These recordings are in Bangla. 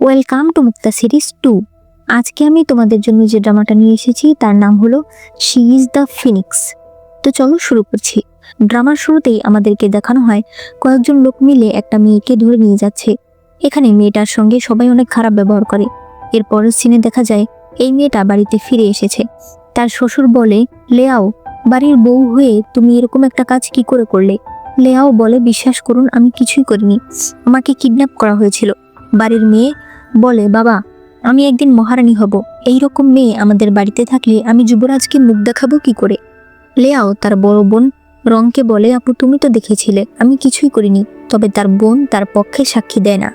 Welcome to Mukta series 2। আজকে আমি তোমাদের জন্য যে ড্রামাটা নিয়ে এসেছি তার নাম হলো শি ইজ দ্য ফিনিক্স। তো চলো শুরু করছি। ড্রামার শুরুতেই আমাদেরকে দেখানো হয় কয়েকজন লোক মিলে একটা মেয়েকে ধরে নিয়ে যাচ্ছে। এখানে মেয়েটার সঙ্গে সবাই অনেক খারাপ ব্যবহার করে। এরপরের সিনে দেখা যায় এই মেয়েটা বাড়িতে ফিরে এসেছে। তার শ্বশুর বলে, লেয়াও, বাড়ির বউ হয়ে তুমি এরকম একটা কাজ কি করে করলে? লেয়াও বলে, বিশ্বাস করুন আমি কিছুই করিনি, আমাকে কিডন্যাপ করা হয়েছিল। বাড়ির মেয়ে বলে, বাবা, আমি একদিন মহারানী হব, এইরকম মেয়ে আমাদের বাড়িতে থাকলে আমি যুবরাজকে মুখ দেখাবো কি করে? লেয়াও তার বড় বোন রংকে বলে, আপু তুমি তো দেখেছিলে আমি কিছুই করিনি। তবে তার বোন তার পক্ষে সাক্ষী দেয় না।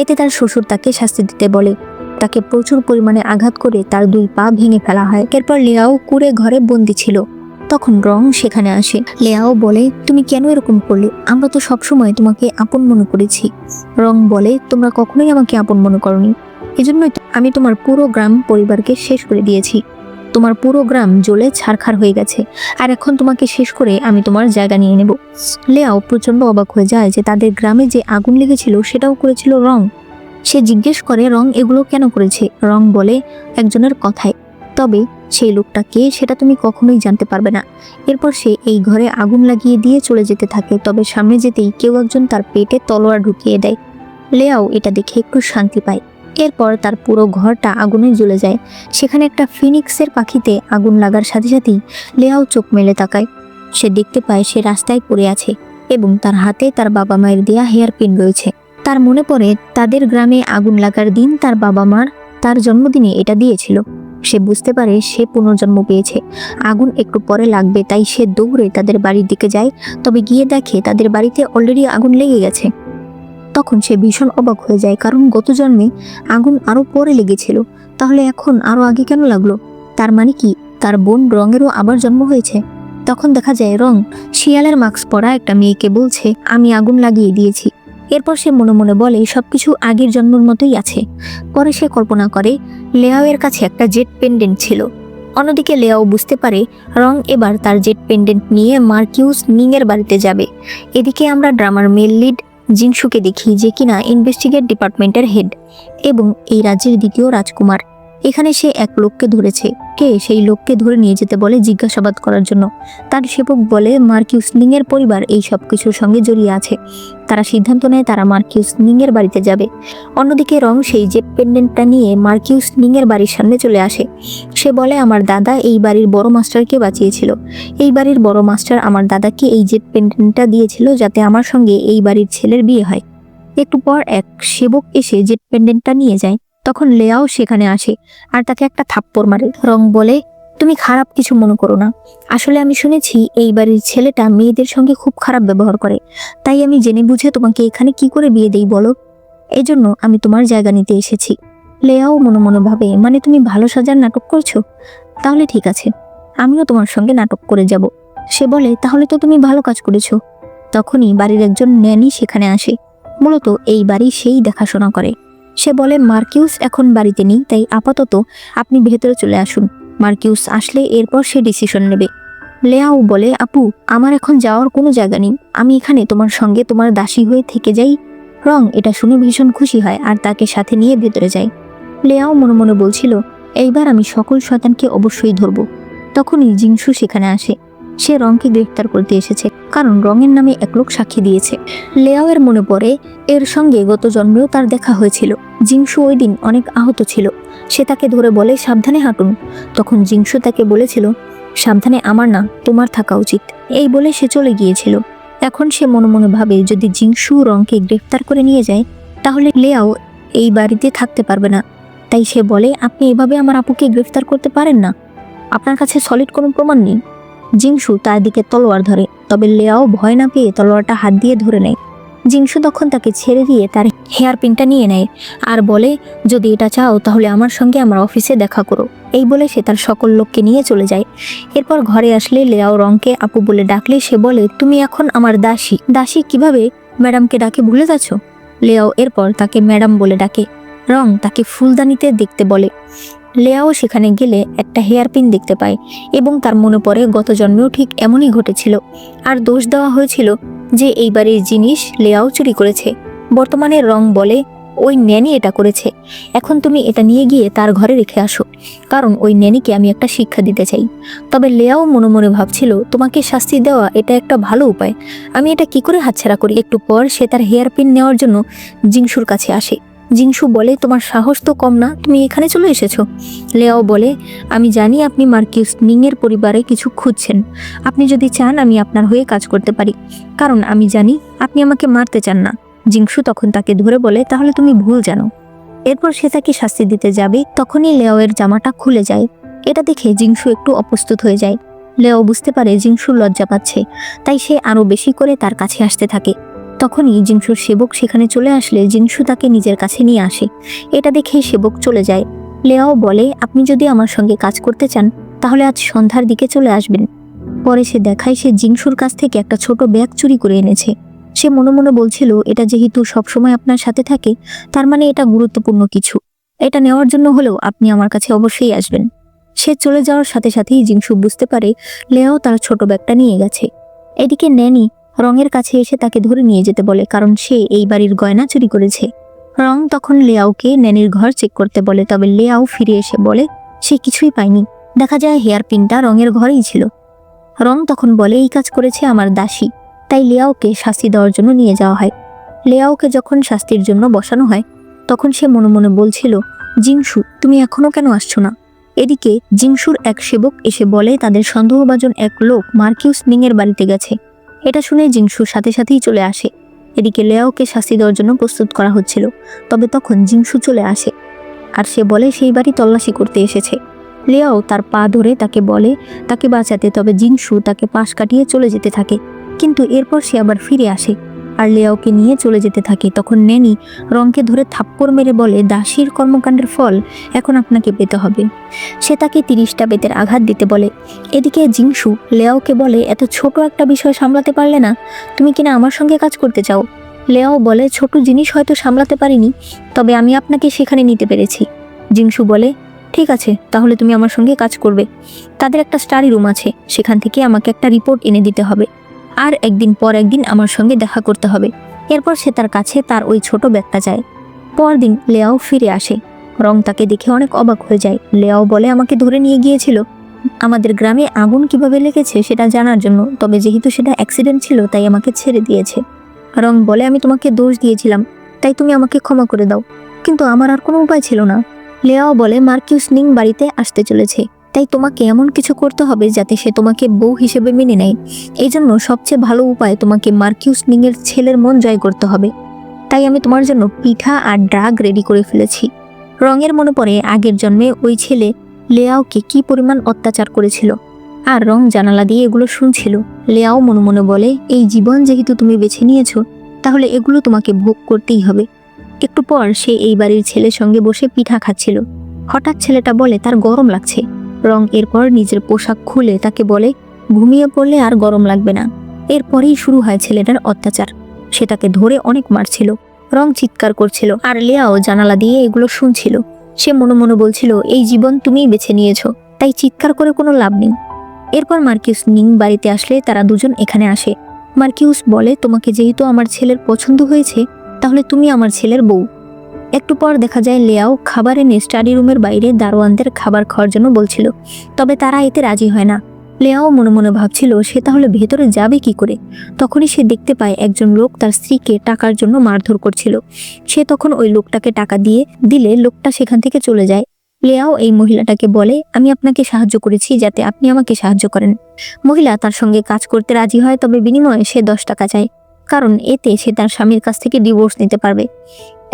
এতে তার শ্বশুর তাকে শাস্তি দিতে বলে। তাকে প্রচুর পরিমাণে আঘাত করে তার 2 পা ভেঙে ফেলা হয়। এরপর লেয়াও কুঁড়ে ঘরে বন্দি ছিল। তখন রং সেখানে আসে। লেয়াও বলে, তুমি কেন এরকম করলে? আমরা তো সবসময় তোমাকে আপন মনে করেছি। রং বলে, তোমরা কখনোই আমাকে আপন মনে করনি, এজন্যই তো আমি তোমার পুরো গ্রাম পরিবারকে শেষ করে দিয়েছি। তোমার পুরো গ্রাম জ্বলে ছারখার হয়ে গেছে, আর এখন তোমাকে শেষ করে আমি তোমার জায়গা নিয়ে নেব। লেয়াও প্রচন্ড অবাক হয়ে যায় যে তাদের গ্রামে যে আগুন লেগেছিল সেটাও করেছিল রং। সে জিজ্ঞেস করে, রং এগুলো কেন করেছে? রং বলে, একজনের কথায়, তবে সেই লোকটা কে সেটা তুমি কখনোই জানতে পারবে না। এরপর সে এই ঘরে আগুন লাগিয়ে দিয়ে চলে যেতে থাকে। তবে সামনে যেতেই কেউ একজন তার পেটে তলোয়ার ঢুকিয়ে দেয়। লেয়াও এটা দেখে একটু শান্তি পায়। এরপর তার পুরো ঘরটা আগুনে জ্বলে যায়। সেখানে একটা ফিনিক্সের পাখিতে আগুন লাগার সাথে সাথেই লেয়াও চোখ মেলে তাকায়। সে দেখতে পায় সে রাস্তায় পড়ে আছে এবং তার হাতে তার বাবা মায়ের দেয়া হেয়ার পিন রয়েছে। তার মনে পড়ে তাদের গ্রামে আগুন লাগার দিন তার বাবা মার তার জন্মদিনে এটা দিয়েছিল। সে বুঝতে পারে সে পুনর্জন্ম পেয়েছে। আগুন একটু পরে লাগবে, তাই সে দৌড়ে তাদের বাড়ির দিকে যায়। তবে গিয়ে দেখে তাদের বাড়িতে অলরেডি আগুন লেগে গেছে। তখন সে ভীষণ অবাক হয়ে যায়, কারণ গত জন্মে আগুন আরো পরে লেগেছিল, তাহলে এখন আরো আগে কেন লাগলো? তার মানে কি তার বোন রঙেরও আবার জন্ম হয়েছে? তখন দেখা যায় রং শিয়ালের মাস্ক পরা একটা মেয়েকে বলছে, আমি আগুন লাগিয়ে দিয়েছি। এরপর সে মনে মনে বলে সবকিছু আগের জন্মের মতোই আছে। পরে সে কল্পনা করে লেয়াওয়ের কাছে একটা জেট পেন্ডেন্ট ছিল। অন্যদিকে লেয়াও বুঝতে পারে রং এবার তার জেট পেন্ডেন্ট নিয়ে মার্কিউস নিংয়ের বাড়িতে যাবে। এদিকে আমরা ড্রামার মেল লিড জিনসুকে দেখি, যে কিনা ইনভেস্টিগেট ডিপার্টমেন্টের হেড এবং এই রাজ্যের দ্বিতীয় রাজকুমার। এখানে সে এক লোককে ধরেছে। সেই লোককে ধরে নিয়ে যেতে বলে জিজ্ঞাসাবাদ করার জন্য। তার সেবক বলে মার্কিউস নিংয়ের পরিবার এই সব কিছুর সঙ্গে জড়িয়ে আছে। তারা সিদ্ধান্ত নেয় তারা মার্কিউস নিংয়ের বাড়িতে যাবে। অন্যদিকে রং সেই জেট পেন্ডেন্টটা নিয়ে মার্কিউস নিংয়ের বাড়ির সামনে চলে আসে। সে বলে, আমার দাদা এই বাড়ির বড় মাস্টারকে বাঁচিয়েছিল। এই বাড়ির বড় মাস্টার আমার দাদাকে এই জেট পেন্ডেন্টটা দিয়েছিল যাতে আমার সঙ্গে এই বাড়ির ছেলের বিয়ে হয়। একটু পর এক সেবক এসে জেট পেন্ডেন্টটা নিয়ে যায়। তখন লেয়াও সেখানে আসে আর তাকে একটা থাপ্পড় মারে। রং বলে, তুমি খারাপ কিছু মনে করো না, আসলে আমি শুনেছি এই বাড়ির ছেলেটা মেয়েদের সঙ্গে খুব খারাপ ব্যবহার করে, তাই আমি জেনে বুঝে তোমাকে এখানে কি করে বিয়ে দেই বলো? এজন্য আমি তোমার জায়গা নিতে এসেছি। লেয়াও মনে মনে ভাবে, মানে তুমি ভালো সাজার নাটক করছো? তাহলে ঠিক আছে, আমিও তোমার সঙ্গে নাটক করে যাব। সে বলে, তাহলে তো তুমি ভালো কাজ করেছো। তখনই বাড়ির একজন ন্যানি সেখানে আসে। মূলত এই বাড়ি সেই দেখাশোনা করে। সে বলে, মার্কিউস এখন বাড়িতে নেই, তাই আপাতত আপনি ভেতরে চলে আসুন। মার্কিউস আসলে এরপর সে ডিসিশন নেবে। লেয়াও বলে, আপু, আমার এখন যাওয়ার কোনো জায়গা নেই, আমি এখানে তোমার সঙ্গে তোমার দাসী হয়ে থেকে যাই। রং এটা শুনে ভীষণ খুশি হয় আর তাকে সাথে নিয়ে ভেতরে যায়। লেয়াও মনে মনে বলছিল, এইবার আমি সকল শয়তানকে অবশ্যই ধরব। তখনই জিংসু সেখানে আসে। সে রংকে গ্রেফতার করতে এসেছে, কারণ রঙের নামে এক লোক সাক্ষী দিয়েছে। লেয়াওয়ের মনে পড়ে এর সঙ্গে গত জন্মেও তার দেখা হয়েছিল। জিংসু ওই দিন অনেক আহত ছিল। সে তাকে ধরে বলে, সাবধানে হাঁটুন। তখন জিংসু তাকে বলেছিল, সাবধানে আমার না, তোমার থাকা উচিত। এই বলে সে চলে গিয়েছিল। এখন সে মনে মনে ভাবে, যদি জিংসু রংকে গ্রেফতার করে নিয়ে যায় তাহলে লেয়াও এই বাড়িতে থাকতে পারবে না। তাই সে বলে, আপনি এভাবে আমার আপুকে গ্রেফতার করতে পারেন না, আপনার কাছে সলিড কোনো প্রমাণ নেই। জিংসু তার দিকে তলোয়ার ধরে, তবে লেয়াও ভয় না পেয়ে তলোয়ারটা হাত দিয়ে ধরে নেয়। জিংসু তখন তাকে ছেড়ে দিয়ে তার হেয়ার পিনটা নিয়ে নেয় আর বলে, যদি এটা চাও তাহলে আমার সঙ্গে আমার অফিসে দেখা করো। এই বলে সে তার সকল লোককে নিয়ে চলে যায়। এরপর ঘরে আসলে লেয়াও রংকে আপু বলে ডাকলে সে বলে, তুমি এখন আমার দাসী। দাসী কিভাবে ম্যাডামকে ডাকে ভুলে যাচ্ছ? লেয়াও এরপর তাকে ম্যাডাম বলে ডাকে। রং তাকে ফুলদানিতে দেখতে বলে। লেয়াও সেখানে গেলে একটা হেয়ার পিন দেখতে পায় এবং তার মনে পড়ে গত জন্মেও ঠিক এমনই ঘটেছিল, আর দোষ দেওয়া হয়েছিল যে এই বাড়ির জিনিস লেয়াও চুরি করেছে। বর্তমানে রং বলে, ওই ন্যানি এটা করেছে, এখন তুমি এটা নিয়ে গিয়ে তার ঘরে রেখে আসো, কারণ ওই ন্যানিকে আমি একটা শিক্ষা দিতে চাই। তবে লেয়াও মনে মনে ভাবছিল, তোমাকে শাস্তি দেওয়া এটা একটা ভালো উপায়, আমি এটা কি করে হাতছাড়া করি। একটু পর সে তার হেয়ার পিন নেওয়ার জন্য জিংসুর কাছে আসে। জিংসু বলে, তোমার সাহস তো কম না, তুমি এখানে চলে এসেছো। লেয়াও বলে, আমি জানি আপনি মার্কিউস নিং এর পরিবারে কিছু খুঁজছেন, আপনি যদি চান আমি আপনার হয়ে কাজ করতে পারি, কারণ আমি জানি আপনি আমাকে মারতে চান না। জিংসু তখন তাকে ধরে বলে, তাহলে তুমি ভুল জানো। এরপর সে তাকে শাস্তি দিতে যাবে, তখনই লেয়াওয়ের জামাটা খুলে যায়। এটা দেখে জিংসু একটু অপ্রস্তুত হয়ে যায়। লেয়াও বুঝতে পারে জিংসু লজ্জা পাচ্ছে, তাই সে আরো বেশি করে তার কাছে আসতে থাকে। তখনই জিংসুর সেবক সেখানে চলে আসলে জিংসু তাকে নিজের কাছে নিয়ে আসে। এটা দেখে সেবক চলে যায়। লেয়াও বলে, আপনি যদি আমার সঙ্গে কাজ করতে চান তাহলে আজ সন্ধ্যার দিকে চলে আসবেন। পরে সে দেখায় সে জিংসুর কাছ থেকে একটা ছোট ব্যাগ চুরি করে এনেছে। সে মনে মনে বলছিল, এটা যেহেতু সবসময় আপনার সাথে থাকে, তার মানে এটা গুরুত্বপূর্ণ কিছু, এটা নেওয়ার জন্য হলেও আপনি আমার কাছে অবশ্যই আসবেন। সে চলে যাওয়ার সাথে সাথেই জিংসু বুঝতে পারে লেয়াও তার ছোট ব্যাগটা নিয়ে গেছে। এদিকে ন্যানি রঙের কাছে এসে তাকে ধরে নিয়ে যেতে বলে, কারণ সে এই বাড়ির গয়না চুরি করেছে। রং তখন লেয়াওকে ন্যানির ঘর চেক করতে বলে, তবে লেয়াও ফিরে এসে বলে সে কিছুই পায়নি। দেখা যায় হেয়ার পিনটা রঙের ঘরেই ছিল। রং তখন বলে, এই কাজ করেছে আমার দাসী, তাই লেয়াওকে শাস্তি দেওয়ার জন্য নিয়ে যাওয়া হয়। লেয়াওকে যখন শাস্তির জন্য বসানো হয় তখন সে মনে মনে বলছিল, জিংসু তুমি এখনো কেন আসছো না। এদিকে জিংসুর এক সেবক এসে বলে তাদের সন্দেহভাজন এক লোক মার্কিউস নিং এর বাড়িতে গেছে। এটা শুনে জিংসু সাথে সাথেই চলে আসে। এদিকে লেয়াওকে শাস্তি দেওয়ার জন্য প্রস্তুত করা হচ্ছিল, তবে তখন জিংসু চলে আসে আর সে বলে সেই বাড়ি তল্লাশি করতে এসেছে। লেয়াও তার পা ধরে তাকে বলে তাকে বাঁচাতে, তবে জিংসু তাকে পাশ কাটিয়ে চলে যেতে থাকে। কিন্তু এরপর সে আবার ফিরে আসে আর লেয়াওকে নিয়ে চলে যেতে থাকে। তখন ন্যানি রংকে ধরে থাপ্পড় মেরে বলে, দাসীর কর্মকাণ্ডের ফল এখন আপনাকে পেতে হবে। সে তাকে 30টা বেতের আঘাত দিতে বলে। এদিকে জিংসু লেয়াওকে বলে, এত ছোট একটা বিষয় সামলাতে পারলে না, তুমি কিনা আমার সঙ্গে কাজ করতে চাও। লেয়াও বলে, ছোট জিনিস হয়তো সামলাতে পারিনি, তবে আমি আপনাকে সেখানে নিতে পেরেছি। জিংসু বলে, ঠিক আছে, তাহলে তুমি আমার সঙ্গে কাজ করবে। তাদের একটা স্টাডি রুম আছে, সেখান থেকে আমাকে একটা রিপোর্ট এনে দিতে হবে, আর একদিন পর একদিন আমার সঙ্গে দেখা করতে হবে। এরপর সে তার কাছে তার ওই ছোট ব্যাগটা যায়। পরদিন লেয়াও ফিরে আসে। রং তাকে দেখে অনেক অবাক হয়ে যায়। লেয়াও বলে, আমাকে ধরে নিয়ে গিয়েছিল আমাদের গ্রামে আগুন কিভাবে লেগেছে সেটা জানার জন্য, তবে যেহেতু সেটা অ্যাক্সিডেন্ট ছিল তাই আমাকে ছেড়ে দিয়েছে। রং বলে, আমি তোমাকে দোষ দিয়েছিলাম, তাই তুমি আমাকে ক্ষমা করে দাও, কিন্তু আমার আর কোনো উপায় ছিল না। লেয়াও বলে, মার্কিউস নিং বাড়িতে আসতে চলেছে, তাই তোমাকে এমন কিছু করতে হবে যাতে সে তোমাকে বউ হিসেবে মেনে নেয়। এই জন্য সবচেয়ে ভালো উপায় তোমাকে মার্কিউস নিং এর ছেলের মন জয় করতে হবে। তাই আমি তোমার জন্য পিঠা আর ড্রাগ রেডি করে ফেলেছি। রঙের মনে পড়ে আগের জন্মে ওই ছেলে লেয়াওকে কি পরিমাণ অত্যাচার করেছিল, আর রং জানালা দিয়ে এগুলো শুনছিল। লেয়াও মনে মনে বলে, এই জীবন যেহেতু তুমি বেছে নিয়েছো, তাহলে এগুলো তোমাকে ভোগ করতেই হবে। একটু পর সে এই বাড়ির ছেলের সঙ্গে বসে পিঠা খাচ্ছিল। হঠাৎ ছেলেটা বলে তার গরম লাগছে। রং এরপর নিজের পোশাক খুলে তাকে বলে, ঘুমিয়ে পড়লে আর গরম লাগবে না। এরপরেই শুরু হয় ছেলেটার অত্যাচার। সে তাকে ধরে অনেক মারছিল। রং চিৎকার করছিল আর লেয়াও জানালা দিয়ে এগুলো শুনছিল। সে মনে মনে বলছিল, এই জীবন তুমিই বেছে নিয়েছো, তাই চিৎকার করে কোনো লাভ নেই। এরপর মার্কিউস নিং বাড়িতে আসলে তারা দুজন এখানে আসে। মার্কিউস বলে, তোমাকে যেহেতু আমার ছেলের পছন্দ হয়েছে, তাহলে তুমি আমার ছেলের বউ। একটু পর দেখা যায় লেয়াও খাবার এনে স্টাডি রুমের বাইরে দারোয়ানদের খাবার খাওয়ার জন্য বলছিল, তবে তারা এতে রাজি হয় না। লেয়াও মনে মনে ভাবছিল সে তাহলে ভেতরে যাবে কি করে। তখনই সে দেখতে পায় একজন লোক তার স্ত্রীকে টাকার জন্য মারধর করছিল। সে তখন ওই লোকটাকে টাকা দিলে লোকটা সেখান থেকে চলে যায়। লেয়াও এই মহিলাটাকে বলে, আমি আপনাকে সাহায্য করেছি যাতে আপনি আমাকে সাহায্য করেন। মহিলা তার সঙ্গে কাজ করতে রাজি হয়, তবে বিনিময়ে সে 10 টাকা চায়, কারণ এতে সে তার স্বামীর কাছ থেকে ডিভোর্স নিতে পারবে।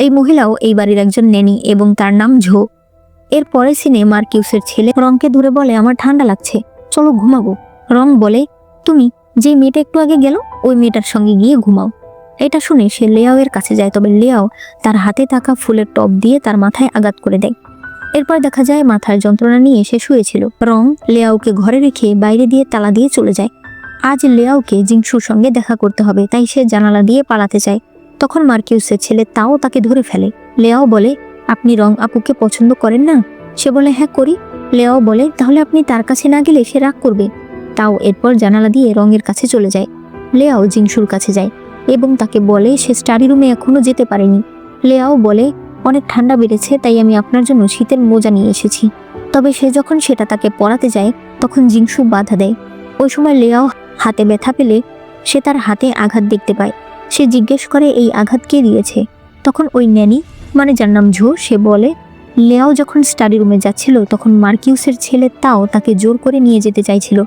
এই মহিলাও এই বাড়ির একজন নেনি এবং তার নাম ঝো। এর পরে সিনে মার্কিউসের ছেলে রংকে ধরে বলে, আমার ঠান্ডা লাগছে, চলো ঘুমাবো। রং বলে, তুমি যে মেয়েটা একটু আগে গেল ওই মেয়েটার সঙ্গে গিয়ে ঘুমাও। এটা শুনে সে লেয়াও এর কাছে যায়, তবে লেয়াও তার হাতে থাকা ফুলের টব দিয়ে তার মাথায় আঘাত করে দেয়। এরপর দেখা যায় মাথার যন্ত্রণা নিয়ে সে শুয়েছিল। রং লেয়াওকে ঘরে রেখে বাইরে দিয়ে তালা দিয়ে চলে যায়। আজ লেয়াওকে জিংসুর সঙ্গে দেখা করতে হবে, তাই সে জানালা দিয়ে পালাতে চায়। তখন মার্কিউসের ছেলে তাও তাকে ধরে ফেলে। লেয়াও বলে, আপনি রং আপুকে পছন্দ করেন না? সে বলে, হ্যাঁ করি। লেয়াও বলে, তাহলে আপনি তার কাছে না গেলে সে রাগ করবে। তাও এরপর জানালা দিয়ে রঙের কাছে চলে যায়। লেয়াও জিংসুর কাছে যায় এবং তাকে বলে সে স্টাডি রুমে এখনো যেতে পারেনি। লেয়াও বলে, অনেক ঠান্ডা বেড়েছে, তাই আমি আপনার জন্য শীতের মোজা নিয়ে এসেছি। তবে সে যখন সেটা তাকে পরাতে যায় তখন জিংসু বাধা দেয়। ওই সময় লেয়াও হাতে ব্যথা পেলে সে তার হাতে আঘাত দেখতে পায়। সে জিজ্ঞেস করে এই আঘাত কে দিয়েছে। তখন ওই ন্যানি, মানে যার নাম ঝো, সে বলে লেয়াও যখন স্টাডি রুমে যাচ্ছিল তখন মার্কিউসের ছেলে তাও তাকে জোর করে নিয়ে যেতে চাইছিল,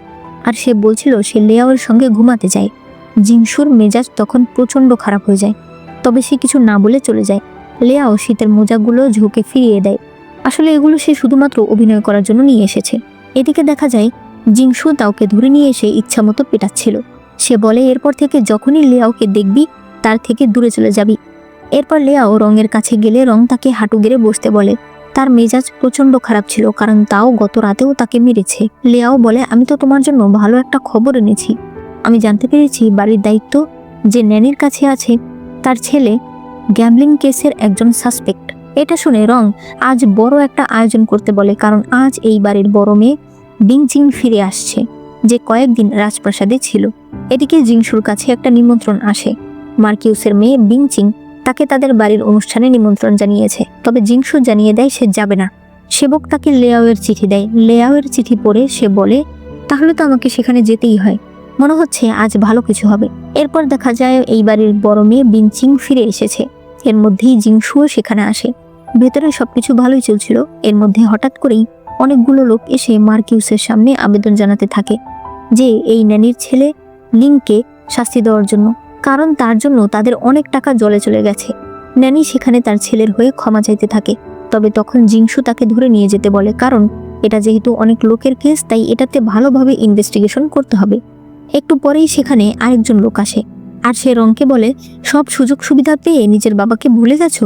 আর সে বলছিল সে লেয়াওর সঙ্গে ঘুমাতে চায়। জিংসুর মেজাজ তখন প্রচণ্ড খারাপ হয়ে যায়, তবে সে কিছু না বলে চলে যায়। লেয়াও শীতের মোজাগুলো ঝোঁকে ফিরিয়ে দেয়। আসলে এগুলো সে শুধুমাত্র অভিনয় করার জন্য নিয়ে এসেছে। এদিকে দেখা যায় জিংসু তাওকে ধরে নিয়ে এসে ইচ্ছামতো পেটাচ্ছিল। সে বলে এরপর থেকে যখনই লেয়াওকে দেখবি তার থেকে দূরে চলে যাবি। এরপর লেয়াও রঙের কাছে গেলে রং তাকে হাঁটু গেড়ে বসতে বলে। তার মেজাজ প্রচণ্ড খারাপ ছিল, কারণ তাও গত রাতেও তাকে মেরেছে। লেয়াও বলে আমি তো তোমার জন্য ভালো একটা খবর এনেছি। আমি জানতে পেরেছি বাড়ির দায়িত্ব যে ন্যানির কাছে আছে তার ছেলে গ্যাম্বলিং কেসের একজন সাসপেক্ট। এটা শুনে রং আজ বড় একটা আয়োজন করতে বলে, কারণ আজ এই বাড়ির বড় মেয়ে বিংচিং ফিরে আসছে, যে কয়েকদিন রাজপ্রাসাদে ছিল। এদিকে জিংসুর কাছে একটা নিমন্ত্রণ আসে। মার্কিউসের মেয়ে বিংচিং তাকে তাদের বাড়ির অনুষ্ঠানে নিমন্ত্রণ জানিয়েছে, তবে জিংসু জানিয়ে দেয় সে যাবে না। সেবক তাকে লেয়াওয়ের চিঠি দেয়। লেয়াওয়ের চিঠি পড়ে সে বলে তাহলে তো আমাকে সেখানে যেতেই হয়, মনে হচ্ছে আজ ভালো কিছু হবে। এরপর দেখা যায় এই বাড়ির বড় মেয়ে বিংচিং ফিরে এসেছে। এর মধ্যেই জিংসুও সেখানে আসে। ভেতরে সবকিছু ভালোই চলছিল। এর মধ্যে হঠাৎ করেই অনেকগুলো লোক এসে মার্কিউসের সামনে আবেদন জানাতে থাকে যে এই ন্যানির ছেলে লিংকে শাস্তি দেওয়ার জন্য, কারণ তার জন্য তাদের অনেক টাকা জলে চলে গেছে। ন্যানি সেখানে তার ছেলের হয়ে ক্ষমা চাইতে থাকে। তবে তখন জিংসু তাকে ধরে নিয়ে যেতে বলে, কারণ এটা যেহেতু অনেক লোকের কেস তাই এটাতে ভালোভাবে ইনভেস্টিগেশন করতে হবে। একটু পরেই সেখানে আরেকজন লোক আসে, আর সে রংকে বলে সব সুযোগ সুবিধা পেয়ে নিজের বাবাকে ভুলে গেছো।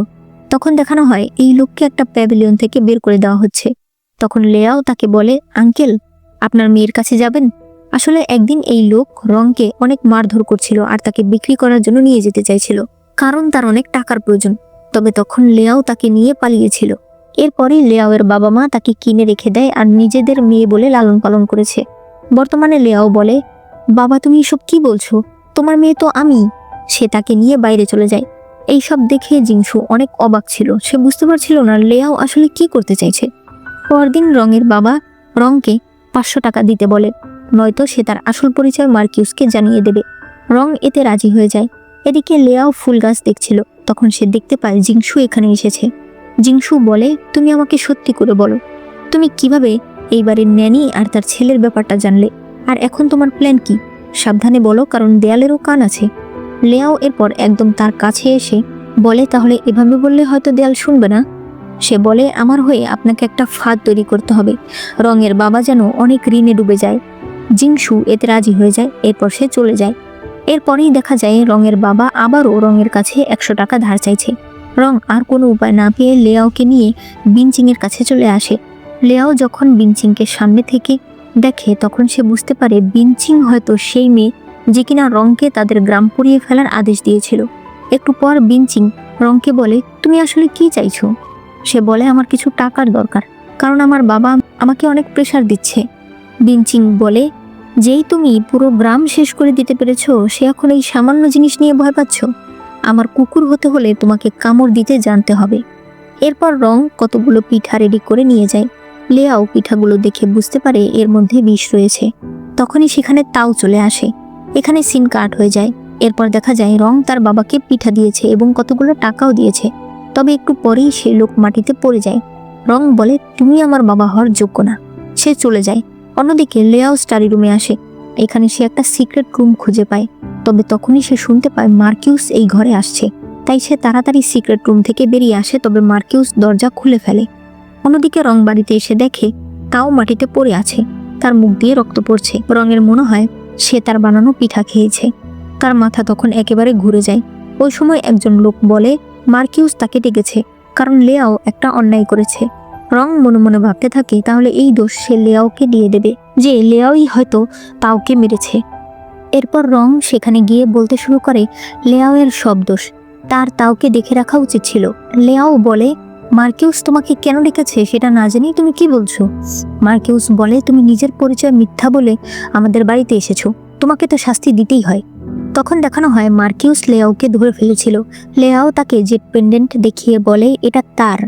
তখন দেখানো হয় এই লোককে একটা প্যাভিলিয়ন থেকে বের করে দেওয়া হচ্ছে। তখন লেয়াও তাকে বলে আঙ্কেল, আপনার মেয়ের কাছে যাবেন। আসলে একদিন এই লোক রংকে অনেক মারধর করছিল আর তাকে বিক্রি করার জন্য নিয়ে যেতে চাইছিল, কারণ তার অনেক টাকার প্রয়োজন। তবে তখন লেয়াও তাকে নিয়ে পালিয়েছিল। এরপরেই লেয়াওয়ের বাবা মা তাকে কিনে রেখে দেয় আর নিজেদের মেয়ে বলে লালন পালন করেছে। বর্তমানে লেয়াও বলে বাবা তুমি এসব কি বলছো, তোমার মেয়ে তো আমি। সে তাকে নিয়ে বাইরে চলে যায়। এইসব দেখে জিংসু অনেক অবাক ছিল। সে বুঝতে পারছিল না লেয়াও আসলে কি করতে চাইছে। পরদিন রঙের বাবা রংকে 500 টাকা দিতে বলে, নয়তো সে তার আসল পরিচয় মার্কিউসকে জানিয়ে দেবে। রং এতে রাজি হয়ে যায়। এদিকে লেয়াও ফুল গাছ দেখছিল। তখন সে দেখতে পায় জিংসু এখানে এসেছে। জিংসু বলে তুমি আমাকে সত্যি করে বলো, তুমি কিভাবে এই বাড়ির ন্যানি আর তার ছেলের ব্যাপারটা জানলে, আর এখন তোমার প্ল্যান কি? সাবধানে বলো, কারণ দেয়ালেরও কান আছে। লেয়াও এরপর একদম তার কাছে এসে বলে তাহলে এভাবে বললে হয়তো দেয়াল শুনবে না। সে বলে আমার হয়ে আপনাকে একটা ফাঁদ তৈরি করতে হবে। রঙের বাবা যেন অনেক ঋণে ডুবে যায়। জিংসু এতে রাজি হয়ে যায়। এরপর সে চলে যায়। এরপরেই দেখা যায় রঙের বাবা আবারও রঙের কাছে 100 টাকা ধার চাইছে। রং আর কোনো উপায় না পেয়ে লেয়াওকে নিয়ে বিনচিংয়ের কাছে চলে আসে। লেয়াও যখন বিনচিংকে সামনে থেকে দেখে তখন সে বুঝতে পারে বিনচিং হয়তো সেই মেয়ে যে কিনা রংকে তাদের গ্রাম পুড়িয়ে ফেলার আদেশ দিয়েছিল। একটু পর বিনচিং রংকে বলে তুমি আসলে কি চাইছো? সে বলে আমার কিছু টাকার দরকার, কারণ আমার বাবা আমাকে অনেক প্রেশার দিচ্ছে। বিনচিং বলে যেই তুমি পুরো গ্রাম শেষ করে দিতে পেরেছো সে এখন এই সামান্য জিনিস নিয়ে ভয় পাচ্ছ? আমার কুকুর হতে হলে তোমাকে কামড় দিতে জানতে হবে। এরপর রং কতগুলো পিঠা রেডি করে নিয়ে যায়। লেয়াও পিঠাগুলো দেখে বুঝতে পারে এর মধ্যে বিষ রয়েছে। তখনই সেখানে তাও চলে আসে। এখানে সিন কাট হয়ে যায়। এরপর দেখা যায় রং তার বাবাকে পিঠা দিয়েছে এবং কতগুলো টাকাও দিয়েছে। তবে একটু পরেই সে লোক মাটিতে পড়ে যায়। রং বলে তুমি আমার বাবা হওয়ার যোগ্য না। সে চলে যায়। অন্যদিকে লেয়াও স্টাডি রুমে আসে। এখানে সে একটা সিক্রেট রুম খুঁজে পায়। তবে তখনই সে শুনতে পায় মার্কিউস এই ঘরে আসছে। তাই সে তাড়াতাড়ি সিক্রেট রুম থেকে বেরিয়ে আসে, তবে মার্কিউস দরজা খুলে ফেলে। অন্যদিকে রং বাড়িতে এসে দেখে তাও মাটিতে পড়ে আছে, তার মুখ দিয়ে রক্ত পড়ছে। রঙের মনে হয় সে তার বানানো পিঠা খেয়েছে। তার মাথা তখন একেবারে ঘুরে যায়। ওই সময় একজন লোক বলে মার্কিউস তাকে ডেকেছে, কারণ লেয়াও একটা অন্যায় করেছে। রং মনে মনে ভাবতে থাকে তাহলে এই দোষ সে লেয়াওকে দিয়ে দেবে, যে লেয়াওই হয়তো তাওকে মেরেছে। এরপর রং সেখানে গিয়ে বলতে শুরু করে লেয়াওয়ের সব দোষ, তার তাওকে দেখে রাখা উচিত ছিল। লেয়াও বলে মার্কিউস তোমাকে কেন ডেকেছে সেটা না জেনেই তুমি কি বলছো? মার্কিউস বলে তুমি নিজের পরিচয় মিথ্যা বলে আমাদের বাড়িতে এসেছো, তোমাকে তো শাস্তি দিতেই হয়। তখন দেখানো হয় মার্কিউস লেয়াওকে ধরে ফেলেছিল। লেয়াও তাকে জেট পেন্ডেন্ট দেখিয়ে বলে এটা তার,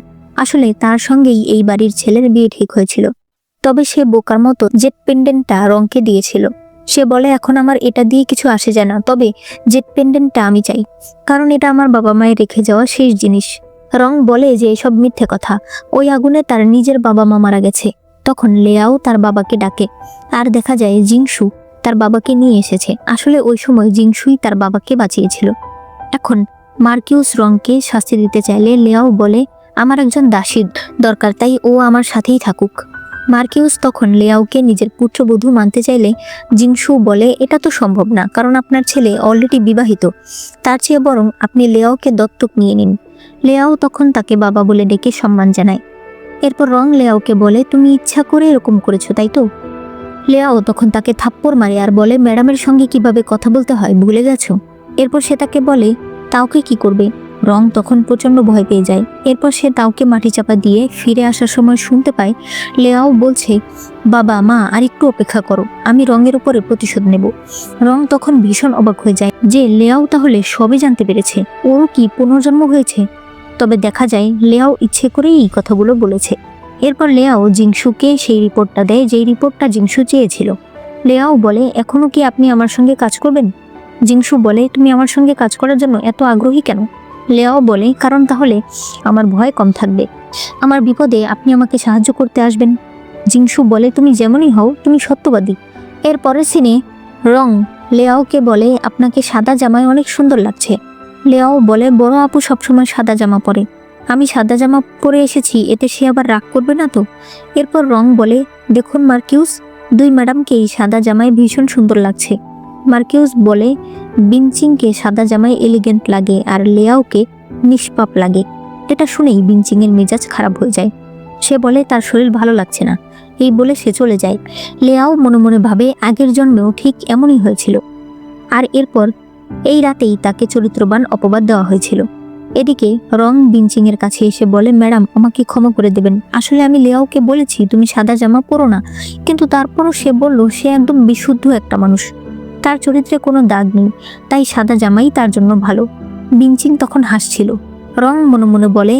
আসলে তার সঙ্গেই এই বাড়ির ছেলের বিয়ে ঠিক হয়েছিল। তবে সে বোকার মতো জেট পেন্ডেন্টটা রংকে দিয়েছিল। সে বলে এখন আমার এটা দিয়ে কিছু আসে যায় না, তবে জেট পেন্ডেন্টটা আমি চাই, কারণ এটা আমার বাবা মায়ের রেখে যাওয়া শেষ জিনিস। রং বলে যে এসব মিথ্যে কথা, ওই আগুনে তার নিজের বাবা মা মারা গেছে। তখন লেয়াও তার বাবাকে ডাকে, আর দেখা যায় জিংশু তার বাবাকে নিয়ে এসেছে। আসলে ওই সময় জিংশুই তার বাবাকে বাঁচিয়েছিল। এখন মার্কিউস রংকে শাস্তি দিতে চাইলে লেয়াও বলে আমার একজন দাসী দরকার, তাই ও আমার সাথেই থাকুক। মার্কিউস তখন লেয়াওকে নিজের পুত্রবধূ মানতে চাইলে জিংশু বলে এটা তো সম্ভব না, কারণ আপনার ছেলে অলরেডি বিবাহিত, তার চেয়ে বরং আপনি লেয়াওকে দত্তক নিয়ে নিন। লেয়াও তখন তাকে বাবা বলে ডেকে সম্মান জানায়। এরপর রং লেয়াওকে বলে তুমি ইচ্ছা করে এরকম করেছো তাই তো? লেয়াও তখন তাকে থাপ্পড় মারে আর বলে ম্যাডামের সঙ্গে কিভাবে কথা বলতে হয় ভুলে গেছো? এরপর সে তাকে বলে তাওকে কি করবে? রং তখন প্রচন্ড ভয় পেয়ে যায়। এরপর সে তাওকে মাটি চাপা দিয়ে ফিরে আসার সময় শুনতে পায় লেয়াও বলছে বাবা মা আর একটু অপেক্ষা করো, আমি রঙের উপরে প্রতিশোধ নেব। রং তখন ভীষণ অবাক হয়ে যায় যে লেয়াও তাহলে সবে জানতে পেরেছে ওরও কি পুনর্জন্ম হয়েছে। তবে দেখা যায় লেয়াও ইচ্ছে করেই এই কথাগুলো বলেছে। এরপর লেয়াও জিংশুকে সেই রিপোর্টটা দেয়, যেই রিপোর্টটা জিংশু চেয়েছিল। লেয়াও বলে এখনো কি আপনি আমার সঙ্গে কাজ করবেন? জিংশু বলে তুমি আমার সঙ্গে কাজ করার জন্য এত আগ্রহী কেন? লেয়াও বলে কারণ তাহলে আমার ভয় কম থাকবে, আমার বিপদে আপনি আমাকে সাহায্য করতে আসবেন। জিংশু বলে তুমি যেমনই হও তুমি সত্যবাদী। এর পরের সিনে রং লেয়াওকে বলে আপনাকে সাদা জামায় অনেক সুন্দর লাগছে। লেয়াও বলে বড় আপু সবসময় সাদা জামা পরে, আমি সাদা জামা পরে এসেছি, এতে সে আবার রাগ করবে না তো? এরপর রং বলে দেখুন মার্কিউস, দুই ম্যাডামকেই সাদা জামায় ভীষণ সুন্দর লাগছে। মার্কিউস বলে বিনচিংকে সাদা জামায় এলিগেন্ট লাগে আর লেয়াওকে নিষ্পাপ লাগে। এটা শুনেই বিনচিংয়ের মেজাজ খারাপ হয়ে যায়। সে বলে তার শরীর ভালো লাগছে না, এই বলে সে চলে যায়। লেয়াও মনে মনে ভাবে আগের জন্মেও ঠিক এমনই হয়েছিল, আর এরপর এই রাতেই তাকে চরিত্রবান অপবাদ দেওয়া হয়েছিল। এদিকে রং বিনচিংয়ের কাছে এসে বলে ম্যাডাম আমাকে ক্ষমা করে দেবেন, আসলে আমি লেয়াওকে বলেছি তুমি সাদা জামা পরো না, কিন্তু তারপরও সে বলল সে একদম বিশুদ্ধ একটা মানুষ, তার চরিত্রে কোনো দাগ নেই, তাই সাদা জামাই তার জন্য ভালো। বিনচিং তখন হাসছিল। রং মনে মনে বলে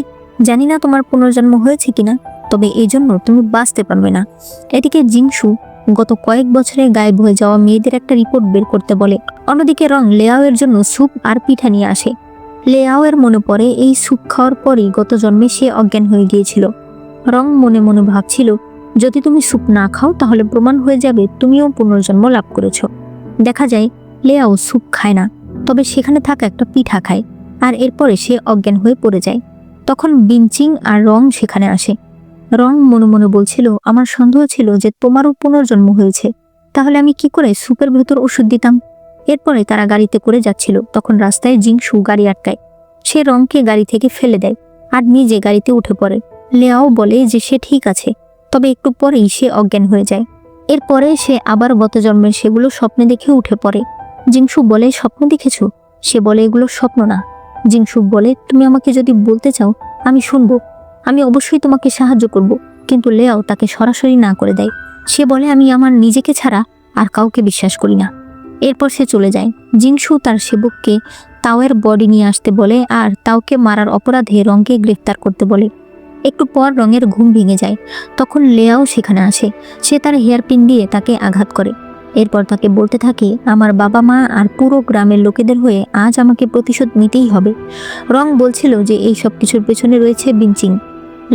জানি না তোমার পুনর্জন্ম হয়েছে কিনা, তবে এই জন্য তুমি বাঁচতে পারবে না। এদিকে জিংশু গত কয়েক বছরে গায়েব হয়ে যাওয়া মেয়েদের একটা রিপোর্ট বের করতে বলে। অন্যদিকে রং লেয়াও এর জন্য স্যুপ আর পিঠা নিয়ে আসে। লেয়াও এর মনে পড়ে এই স্যুপ খাওয়ার পরই গত জন্মে সে অজ্ঞান হয়ে গিয়েছিল। রং মনে মনে ভাবছিল যদি তুমি স্যুপ না খাও তাহলে প্রমাণ হয়ে যাবে তুমিও পুনর্জন্ম লাভ করেছো। দেখা যায় লেয়াও স্যুপ খায় না, তবে সেখানে থাকা একটা পিঠা খায়, আর এরপরে সে অজ্ঞান হয়ে পড়ে যায়। তখন বিনচিং আর রং সেখানে আসে। রং মনে মনে বলছিল আমার সন্দেহ ছিল যে তোমারও পুনর্জন্ম হয়েছে, তাহলে আমি কি করে স্যুপের ভেতর ওষুধ দিতাম। এরপরে তারা গাড়িতে করে যাচ্ছিল, তখন রাস্তায় জিংশু গাড়ি আটকায়। সে রংকে গাড়ি থেকে ফেলে দেয় আর নিজে গাড়িতে উঠে পড়ে। লেয়াও বলে যে সে ঠিক আছে, তবে একটু পরেই সে অজ্ঞান হয়ে যায়। এরপরে সে আবার গত জন্মের সেগুলো স্বপ্নে দেখে উঠে পড়ে। জিংশু বলে স্বপ্ন দেখেছ? সে বলে এগুলো স্বপ্ন না। জিংশু বলে তুমি আমাকে যদি বলতে চাও আমি শুনবো, আমি অবশ্যই তোমাকে সাহায্য করব। কিন্তু লেয়াও তাকে সরাসরি না করে দেয়। সে বলে আমি আমার নিজেকে ছাড়া আর কাউকে বিশ্বাস করি না। এরপর সে চলে যায়। জিংশু তার সেবককে তাওয়ের বডি নিয়ে আসতে বলে আর তাওকে মারার অপরাধে রংকে গ্রেফতার করতে বলে। একটু পর রঙের ঘুম ভেঙে যায়। তখন লেয়াও সেখানে আসে। সে তার হেয়ারপিন দিয়ে তাকে আঘাত করে। এরপর তাকে বলতে থাকে আমার বাবা মা আর পুরো গ্রামের লোকেদের হয়ে আজ আমাকে প্রতিশোধ নিতেই হবে। রং বলছিল যে এই সব কিছুর পেছনে রয়েছে বিনচিং।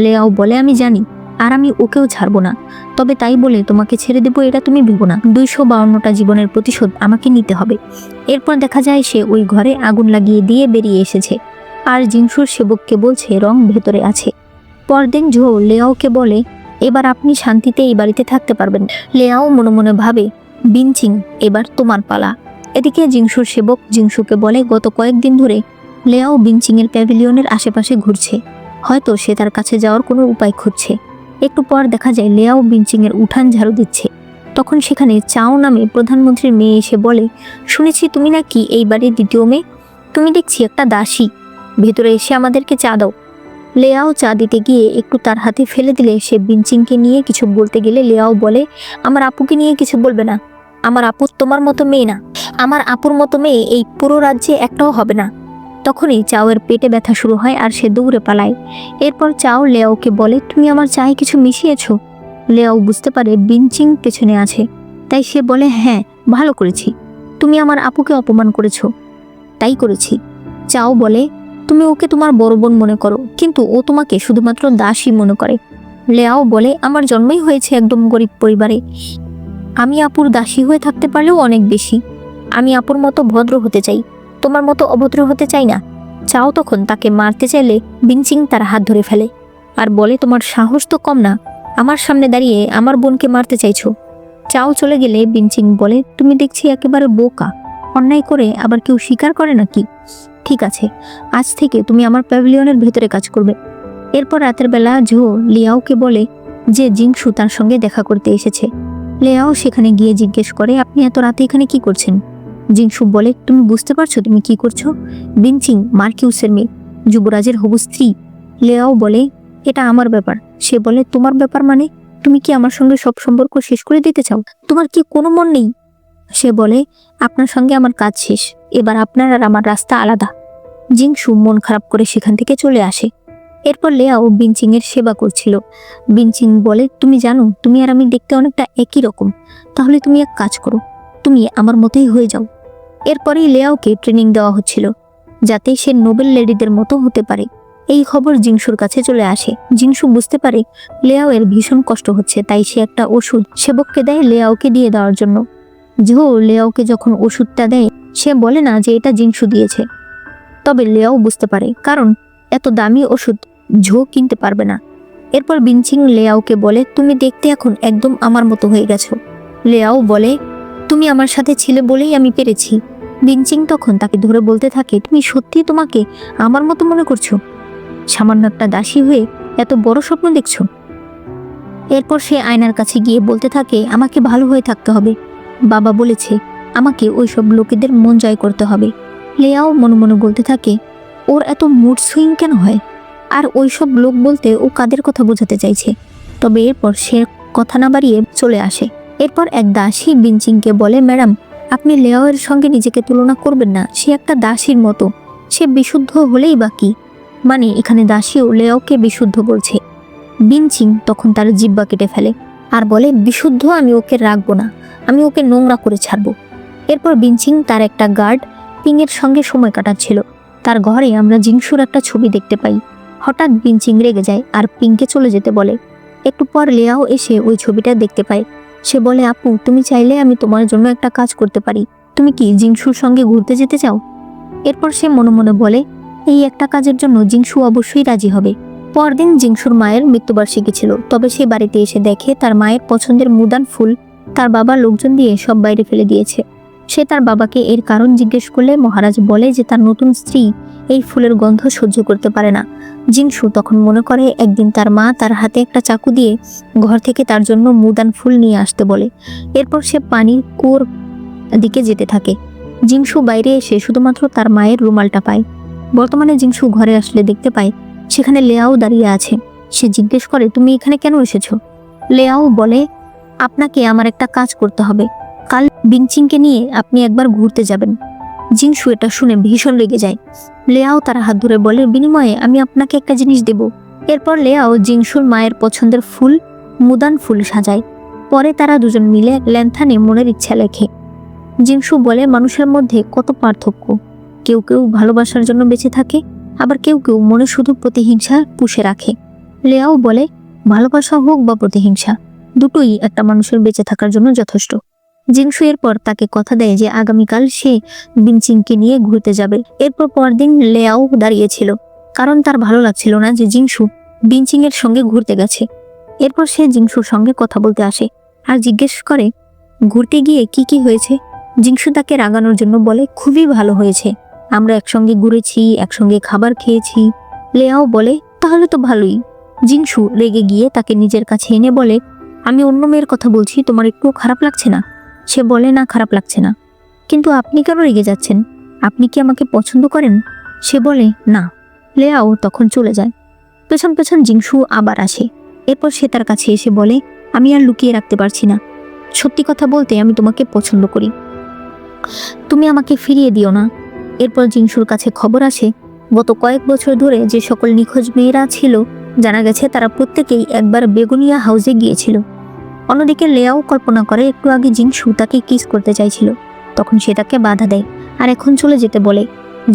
লেয়াও বলে আমি জানি, আর আমি ওকেও ছাড়বো না, তবে তাই বলে তোমাকে ছেড়ে দেবো এটা তুমি ভেবো না। 252টা জীবনের প্রতিশোধ আমাকে নিতে হবে। এরপর দেখা যায় সে ওই ঘরে আগুন লাগিয়ে দিয়ে বেরিয়ে এসেছে, আর জিংশুর সেবককে বলছে রং ভেতরে আছে। পরদিন ঝো লেয়াওকে বলে এবার আপনি শান্তিতে এই বাড়িতে থাকতে পারবেন। লেয়াও মনে মনে ভাবে বিনচিং এবার তোমার পালা। এদিকে জিংশুর সেবক জিংশুকে বলে গত কয়েকদিন ধরে লেয়াও বিনচিং এর প্যাভিলিয়নের আশেপাশে ঘুরছে, হয়তো সে তার কাছে যাওয়ার কোনো উপায় খুঁজছে। একটু পর দেখা যায় লেয়াও বিনচিং এর উঠান ঝাড়ু দিচ্ছে। তখন সেখানে চাও নামে প্রধানমন্ত্রীর মেয়ে এসে বলে শুনেছি তুমি নাকি এই বাড়ির দ্বিতীয় মেয়ে, তুমি দেখছি একটা দাসী, ভেতরে এসে আমাদেরকে চা দাও। লেয়াও চা দিতে গিয়ে একটু তার হাতে ফেলে দিলে সে বিনচিংকে নিয়ে কিছু বলতে গেলে লেয়াও বলে আমার আপুকে নিয়ে কিছু বলবে না। আমার আপু তোমার মতো মেয়ে না, আমার আপুর মতো মেয়ে এই পুরো রাজ্যে একটাও হবে না। তখনই চাওয়ের পেটে ব্যথা শুরু হয় আর সে দৌড়ে পালায়। এরপর চাও লেয়াওকে বলে, তুমি আমার চায়ে কিছু মিশিয়েছো? লেয়াও বুঝতে পারে বিনচিং পেছনে আছে, তাই সে বলে, হ্যাঁ ভালো করেছি, তুমি আমার আপুকে অপমান করেছো। তাই করেছি। চাও বলে, তুমি ওকে তোমার বড় বোন মনে করো, কিন্তু ও তোমাকে শুধুমাত্র দাসী মনে করে। লেয়াও বলে, আমার জন্মই হয়েছে একদম গরিব পরিবারে, আমি আপুর দাসী হয়ে থাকতে পারলেও অনেক বেশি। আমি আপুর মতো ভদ্র হতে চাই, তোমার মতো অভদ্র হতে চাই না। চাও তখন তাকে মারতে চাইলে বিনচিং তার হাত ধরে ফেলে আর বলে, তোমার সাহস তো কম না, আমার সামনে দাঁড়িয়ে আমার বোনকে মারতে চাইছো। চাও চলে গেলে বিনচিং বলে, তুমি দেখছি একেবারে বোকা, অন্যায় করে আবার কেউ স্বীকার করে নাকি? ঠিক আছে, আজ থেকে তুমি আমার প্যাভিলিয়নের ভেতরে কাজ করবে। এরপর রাতের বেলা ঝো লিয়াওকে বলে যে জিংশু তার সঙ্গে দেখা করতে এসেছে। লিয়াও সেখানে গিয়ে জিজ্ঞেস করে, আপনি এত রাতে এখানে কি করছেন? জিংশু বলে, তুমি বুঝতে পারছো তুমি কি করছো? বিনচিং মার্কিউসের মেয়ে, যুবরাজের হবু স্ত্রী। লিয়াও বলে, এটা আমার ব্যাপার। সে বলে, তোমার ব্যাপার মানে? তুমি কি আমার সঙ্গে সব সম্পর্ক শেষ করে দিতে চাও? তোমার কি কোনো মন নেই? সে বলে, আপনার সঙ্গে আমার কাজ শেষ, এবার আপনার আর আমার রাস্তা আলাদা। জিংশু মন খারাপ করে সেখান থেকে চলে আসে। এরপর লেয়াও বিনচিং এর সেবা করছিল। বিনচিং বলে, তুমি জানো তুমি আর আমি দেখতে অনেকটা একই রকম, তাহলে তুমি এক কাজ করো, তুমি আমার মতোই হয়ে যাও। এরপরেই লেয়াওকে ট্রেনিং দেওয়া হচ্ছিল যাতে সে নোবেল লেডিদের মতো হতে পারে। এই খবর জিংশুর কাছে চলে আসে। জিংশু বুঝতে পারে লেয়াও এর ভীষণ কষ্ট হচ্ছে, তাই সে একটা ওষুধ সেবককে দেয় লেয়াওকে দিয়ে দেওয়ার জন্য। ঝো লেয়াওকে যখন ওষুধটা দেয়, সে বলে না যে এটা জিংশু দিয়েছে। তবে লেয়াও বুঝতে পারে, কারণ এত দামি ওষুধ ঝো কিনতে পারবে না। এরপর বিনচিং লেয়াওকে বলে, তুমি দেখতে এখন একদম আমার মতো হয়ে গেছো। লেয়াও বলে, তুমি আমার সাথে ছিলে বলেই আমি পেরেছি। বিনচিং তখন তাকে ধরে বলতে থাকে, তুমি সত্যি তোমাকে আমার মতো মনে করছো? সামান্য একটা দাসী হয়ে এত বড় স্বপ্ন দেখছো? এরপর সে আয়নার কাছে গিয়ে বলতে থাকে, আমাকে ভালো হয়ে থাকতে হবে, বাবা বলেছে আমাকে ওইসব লোকেদের মন জয় করতে হবে। লেয়াও মনে মনে বলতে থাকে, ওর এত মুড সুইং কেন হয়? আর ওইসব লোক বলতে ও কাদের কথা বোঝাতে চাইছে? তবে এরপর সে কথা না বাড়িয়ে চলে আসে। এরপর এক দাসী বিনচিংকে বলে, ম্যাডাম আপনি লেয়াওয়ের সঙ্গে নিজেকে তুলনা করবেন না, সে একটা দাসীর মতো, সে বিশুদ্ধ হলেই বাকি। মানে এখানে দাসীও লেয়াওকে বিশুদ্ধ বলছে। বিনচিং তখন তার জিহ্বা কেটে ফেলে আর বলে, বিশুদ্ধ আমি ওকে রাখবো না, আমি ওকে নোংরা করে ছাড়বো। এরপর বিনচিং তার একটা গার্ড পিংয়ের সঙ্গে সময় কাটাচ্ছিল। তার ঘরে আমরা জিংশুর একটা ছবি দেখতে পাই। হঠাৎ বিনচিং রেগে যায় আর পিংকে চলে যেতে বলে। একটু পর লেয়াও এসে ওই ছবিটা দেখতে পায়। সে বলে, আপু তুমি চাইলে আমি তোমার জন্য একটা কাজ করতে পারি, তুমি কি জিংশুর সঙ্গে ঘুরতে যেতে চাও? এরপর সে মনে মনে বলে, এই একটা কাজের জন্য জিংশু অবশ্যই রাজি হবে। পরদিন জিংশুর মায়ের মৃত্যুবার্ষিকী ছিল, তবে সে বাড়িতে এসে দেখে তার মায়ের পছন্দের মুদান ফুল তার বাবা লোকজন দিয়ে সব বাইরে ফেলে দিয়েছে। সে তার বাবাকে এর কারণ জিজ্ঞেস করলে মহারাজ বলে যে তার নতুন স্ত্রী এই ফুলের গন্ধ সহ্য করতে পারে না। জিংশু তখন মনে করে একদিন তার মা তার হাতে একটা চাকু দিয়ে ঘর থেকে তার জন্য মুদান ফুল নিয়ে আসতে বলে। এরপর সে পানির কুয়োর দিকে যেতে থাকে। জিংশু বাইরে এসে শুধুমাত্র তার মায়ের রুমালটা পায়। বর্তমানে জিংশু ঘরে আসলে দেখতে পায় সেখানে লেয়াও দাঁড়িয়ে আছে। সে জিজ্ঞেস করে, তুমি এখানে কেন এসেছো? লেয়াও বলে, আপনাকে আমার একটা কাজ করতে হবে, কাল বিনচিংকে নিয়ে আপনি একবার ঘুরতে যাবেন। জিংশু এটা শুনে ভীষণ রেগে যায়। লেয়াও তার হাত ধরে বলে, বিনিময়ে আমি আপনাকে একটা জিনিস দেব। এরপর লেয়াও জিংশুর মায়ের পছন্দের ফুল মুদান ফুল সাজায়। পরে তারা দুজন মিলে ল্যান্থানে মনের ইচ্ছা লেখে। জিংশু বলে, মানুষের মধ্যে কত পার্থক্য, কেউ কেউ ভালোবাসার জন্য বেঁচে থাকে, আবার কেউ কেউ মনে শুধু প্রতিহিংসা পুষে রাখে। লেয়াও বলে, ভালোবাসা হোক বা প্রতিহিংসা, দুটোই একটা মানুষের বেঁচে থাকার জন্য যথেষ্ট। জিংশু এরপর তাকে কথা দেয় যে আগামীকাল সে বিনচিংকে নিয়ে ঘুরতে যাবে। এরপর পরদিন লেয়াও দাঁড়িয়েছিল, কারণ তার ভালো লাগছিল না যে জিংশু বিনচিং এর সঙ্গে ঘুরতে গেছে। এরপর সে জিংশুর সঙ্গে কথা বলতে আসে আর জিজ্ঞেস করে, ঘুরতে গিয়ে কি কি হয়েছে? জিংশু তাকে রাগানোর জন্য বলে, খুবই ভালো হয়েছে, আমরা একসঙ্গে ঘুরেছি, একসঙ্গে খাবার খেয়েছি। লেয়াও বলে, তাহলে তো ভালোই। জিংশু রেগে গিয়ে তাকে নিজের কাছে এনে বলে, আমি অন্য মেয়ের কথা বলছি, তোমার একটু খারাপ লাগছে না? সে বলে, না খারাপ লাগছে না। কিন্তু আপনি কেন রেগে যাচ্ছেন? আপনি কি আমাকে পছন্দ করেন? সে বলে, না। লেয়াও তখন চলে যায়। পেছন পেছন জিংশু আবার আসে। এরপর সে তার কাছে এসে বলে, আমি আর লুকিয়ে রাখতে পারছি না, সত্যি কথা বলতে আমি তোমাকে পছন্দ করি, তুমি আমাকে ফিরিয়ে দিও না। এরপর জিংসুর কাছে খবর আসে গত কয়েক বছর ধরে যে সকল নিখোঁজ মেয়েরা ছিল, জানা গেছে তারা প্রত্যেকেই একবার বেগুনিয়া হাউসে গিয়েছিল। অন্যদিকে লেয়াও কল্পনা করে একটু আগে জিংসু তাকে কিস করতে চাইছিল, তখন সে তাকে বাধা দেয় আর এখন চলে যেতে বলে।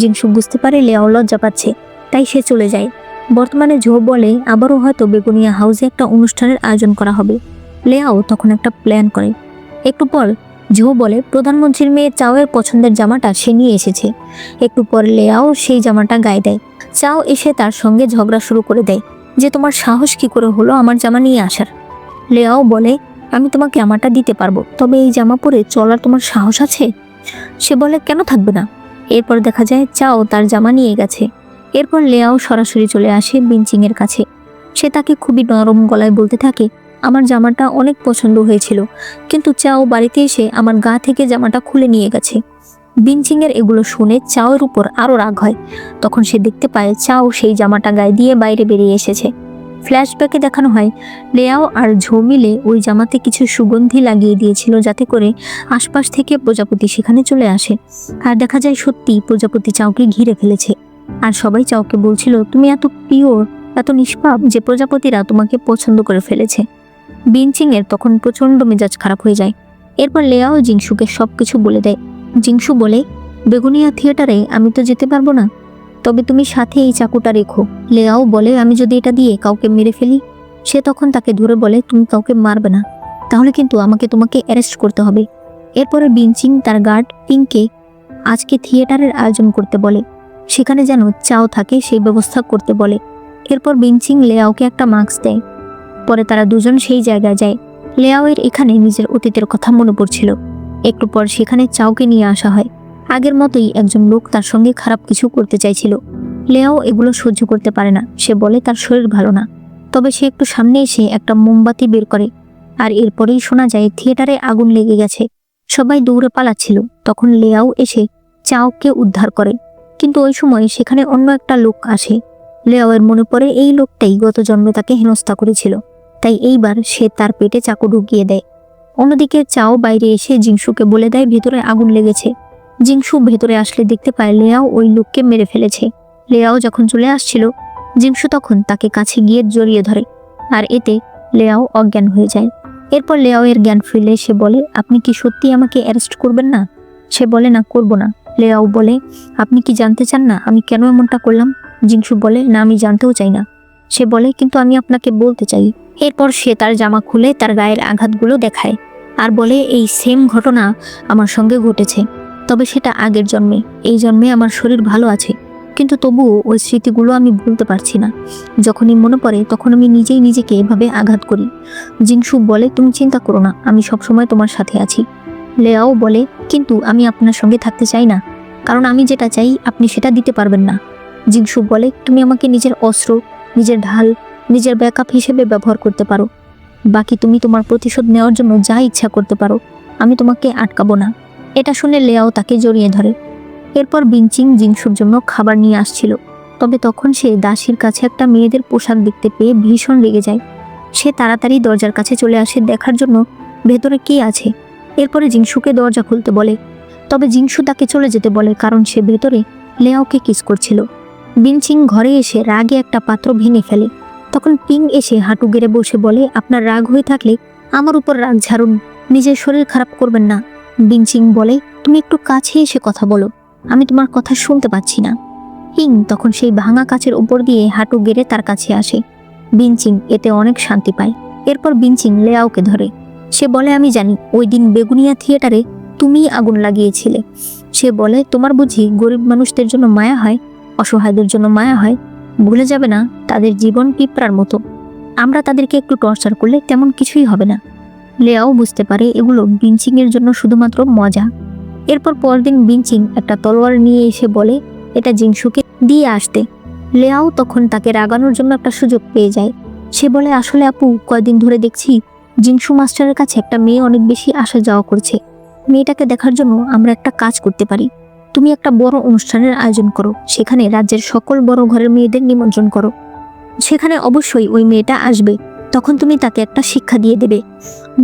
জিংসু বুঝতে পারে লেয়াও লজ্জা পাচ্ছে, তাই সে চলে যায়। বর্তমানে ঝো বলে আবারও হয়তো বেগুনিয়া হাউসে একটা অনুষ্ঠানের আয়োজন করা হবে। লেয়াও তখন একটা প্ল্যান করে। একটু পর ঝো বলে প্রধানমন্ত্রীর মেয়ে চাওয়ের পছন্দের জামাটা সে নিয়ে এসেছে। একটু পর লেয়াও সেই জামাটা গায়ে দেয়। চাও এসে তার সঙ্গে ঝগড়া শুরু করে দেয় যে তোমার সাহস কি করে হলো আমার জামা নিয়ে আসার। লেয়াও বলে আমি তোমাকে জামাটা দিতে পারবো, তবে এই জামা পরে চলার তোমার সাহস আছে? সে বলে কেন থাকবে না। এরপর দেখা যায় চাও তার জামা নিয়ে গেছে। এরপর লেয়াও সরাসরি চলে আসে বিনচিং এর কাছে। সে তাকে খুবই নরম গলায় বলতে থাকে আমার জামাটা অনেক পছন্দ হয়েছিল, কিন্তু চাও বাড়িতে এসে আমার গা থেকে জামাটা খুলে নিয়ে গেছে। বিনচিং এর এগুলো শুনে চাওয়ের উপর আরো রাগ হয়। তখন সে দেখতে পায় চাও সেই জামাটা গায়ে দিয়ে বাইরে বেরিয়ে এসেছে। ফ্ল্যাশব্যাকে দেখানো হয় লেয়াও আর ঝো মিলে ওই জামাতে কিছু সুগন্ধি লাগিয়ে দিয়েছিল যাতে করে আশপাশ থেকে প্রজাপতি সেখানে চলে আসে। আর দেখা যায় সত্যি প্রজাপতি চাওকে ঘিরে ফেলেছে। আর সবাই চাওকে বলছিল তুমি এত পিওর, এত নিষ্পাপ যে প্রজাপতিরা তোমাকে পছন্দ করে ফেলেছে। বিনচিং এর তখন প্রচন্ড মেজাজ খারাপ হয়ে যায়। এরপর লেয়াও জিংসুকে সবকিছু বলে দেয়। জিংসু বলে বেগুনিয়া থিয়েটারে আমি তো যেতে পারবো না, তবে তুমি সাথে এই চাকুটা রেখো। লেয়াও বলে আমি যদি এটা দিয়ে কাউকে মেরে ফেলি? সে তখন তাকে ধরে বলে তুমি কাউকে মারবে না, তাহলে কিন্তু আমাকে তোমাকে অ্যারেস্ট করতে হবে। এরপরে বিনচিং তার গার্ড পিংকে আজকে থিয়েটারের আয়োজন করতে বলে, সেখানে যেন চাও থাকে সেই ব্যবস্থা করতে বলে। এরপর বিনচিং লেয়াওকে একটা মাস্ক দেয়। পরে তারা দুজন সেই জায়গায় যায়। লেয়াওয়ের এখানে নিজের অতীতের কথা মনে পড়ছিল। একটু পর সেখানে চাওকে নিয়ে আসা হয়। আগের মতোই একজন লোক তার সঙ্গে খারাপ কিছু করতে চাইছিল। লেয়াও এগুলো সহ্য করতে পারে না, সে বলে তার শরীর ভালো না। তবে সে একটু সামনে এসে একটা মোমবাতি বের করে, আর এরপরেই শোনা যায় থিয়েটারে আগুন লেগে গেছে। সবাই দৌড়ে পালাচ্ছিল। তখন লেয়াও এসে চাওকে উদ্ধার করে, কিন্তু ওই সময় সেখানে অন্য একটা লোক আসে। লেয়াওয়ের মনে পড়ে এই লোকটাই গত জন্মে তাকে হেনস্থা করেছিল, তাই এইবার সে তার পেটে চাকু ঢুকিয়ে দেয়। অন্যদিকে চাও বাইরে এসে জিংসুকে বলে দেয় ভেতরে আগুন লেগেছে। জিংসু ভেতরে আসলে দেখতে পায় লেয়াও ওই লোককে মেরে ফেলেছে। লেয়াও যখন চলে আসছিল জিংসু তখন তাকে কাছে গিয়ে জড়িয়ে ধরে, আর এতে লেয়াও অজ্ঞান হয়ে যায়। এরপর লেয়াও এর জ্ঞান ফিরলে সে বলে আপনি কি সত্যি আমাকে অ্যারেস্ট করবেন না? সে বলে না, করব না। লেয়াও বলে আপনি কি জানতে চান না আমি কেন এমনটা করলাম? জিংসু বলে না, আমি জানতেও চাই না। সে বলে কিন্তু আমি আপনাকে বলতে চাই। এরপর সে তার জামা খুলে তার গায়ের আঘাতগুলো দেখায় আর বলে এই সেম ঘটনা আমার সঙ্গে ঘটেছে, তবে সেটা আগের জন্মে। এই জন্মে আমার শরীর ভালো আছে, কিন্তু তবুও ওই স্মৃতিগুলো আমি ভুলতে পারছি না। যখনই মনে পড়ে তখন আমি নিজেই নিজেকে এভাবে আঘাত করি। জিংসু বলে তুমি চিন্তা করো না, আমি সবসময় তোমার সাথে আছি। লেয়াও বলে কিন্তু আমি আপনার সঙ্গে থাকতে চাই না, কারণ আমি যেটা চাই আপনি সেটা দিতে পারবেন না। জিংসু বলে তুমি আমাকে নিজের অস্ত্র, নিজের ঢাল, নিজের ব্যাকআপ হিসেবে ব্যবহার করতে পারো। বাকি তুমি তোমার প্রতিশোধ নেওয়ার জন্য যা ইচ্ছা করতে পারো, আমি তোমাকে আটকাবো না। এটা শুনে লেয়াও তাকে জড়িয়ে ধরে। এরপর বিনচিং জিংসুর জন্য খাবার নিয়ে আসছিল, তবে তখন সে দাসীর কাছে একটা মেয়েদের পোশাক দেখতে পেয়ে ভীষণ রেগে যায়। সে তাড়াতাড়ি দরজার কাছে চলে আসে দেখার জন্য ভেতরে কে আছে। এরপরে জিংসুকে দরজা খুলতে বলে, তবে জিংসু তাকে চলে যেতে বলে কারণ সে ভেতরে লেয়াওকে কিস করছিল। বিনচিং ঘরে এসে রাগে একটা পাত্র ভেঙে ফেলে। তখন পিং এসে হাঁটু গেড়ে বসে বলে আপনার রাগ হয়ে থাকলে আমার উপর রাগ ঝাড়ুন, নিজের শরীর খারাপ করবেন না। বিনচিং বলে তুমি একটু কাছে এসে কথা বলো, আমি তোমার কথা শুনতে পাচ্ছি না। পিং তখন সেই ভাঙা কাচের উপর দিয়ে হাঁটু গেড়ে তার কাছে আসে। বিনচিং এতে অনেক শান্তি পায়। এরপর বিনচিং লেয়াওকে ধরে। সে বলে আমি জানি ওই দিন বেগুনিয়া থিয়েটারে তুমিই আগুন লাগিয়েছিলে। সে বলে তোমার বুঝি গরিব মানুষদের জন্য মায়া হয়, অসহায়দের জন্য মায়া হয়? ভুলে যাবে না তাদের জীবন পিঁপড়ার মতো, আমরা তাদেরকে একটু টর্চার করলে তেমন কিছুই হবে না। লেয়াও বুঝতে পারে এগুলো বিনচিং এর জন্য শুধুমাত্র মজা। এরপর পরদিন বিনচিং একটা তলোয়ার নিয়ে এসে বলে এটা জিংসুকে দিয়ে আসতে। লেয়াও তখন তাকে রাগানোর জন্য একটা সুযোগ পেয়ে যায়। সে বলে আসলে আপু, কয়দিন ধরে দেখছি জিংসু মাস্টারের কাছে একটা মেয়ে অনেক বেশি আসা যাওয়া করছে। মেয়েটাকে দেখার জন্য আমরা একটা কাজ করতে পারি। তুমি একটা বড় অনুষ্ঠানের আয়োজন করো, সেখানে রাজ্যের সকল বড় ঘরের মেয়েদের নিমন্ত্রণ করো, সেখানে অবশ্যই ওই মেয়েটা আসবে। তখন তুমি তাকে একটা শিক্ষা দিয়ে দেবে।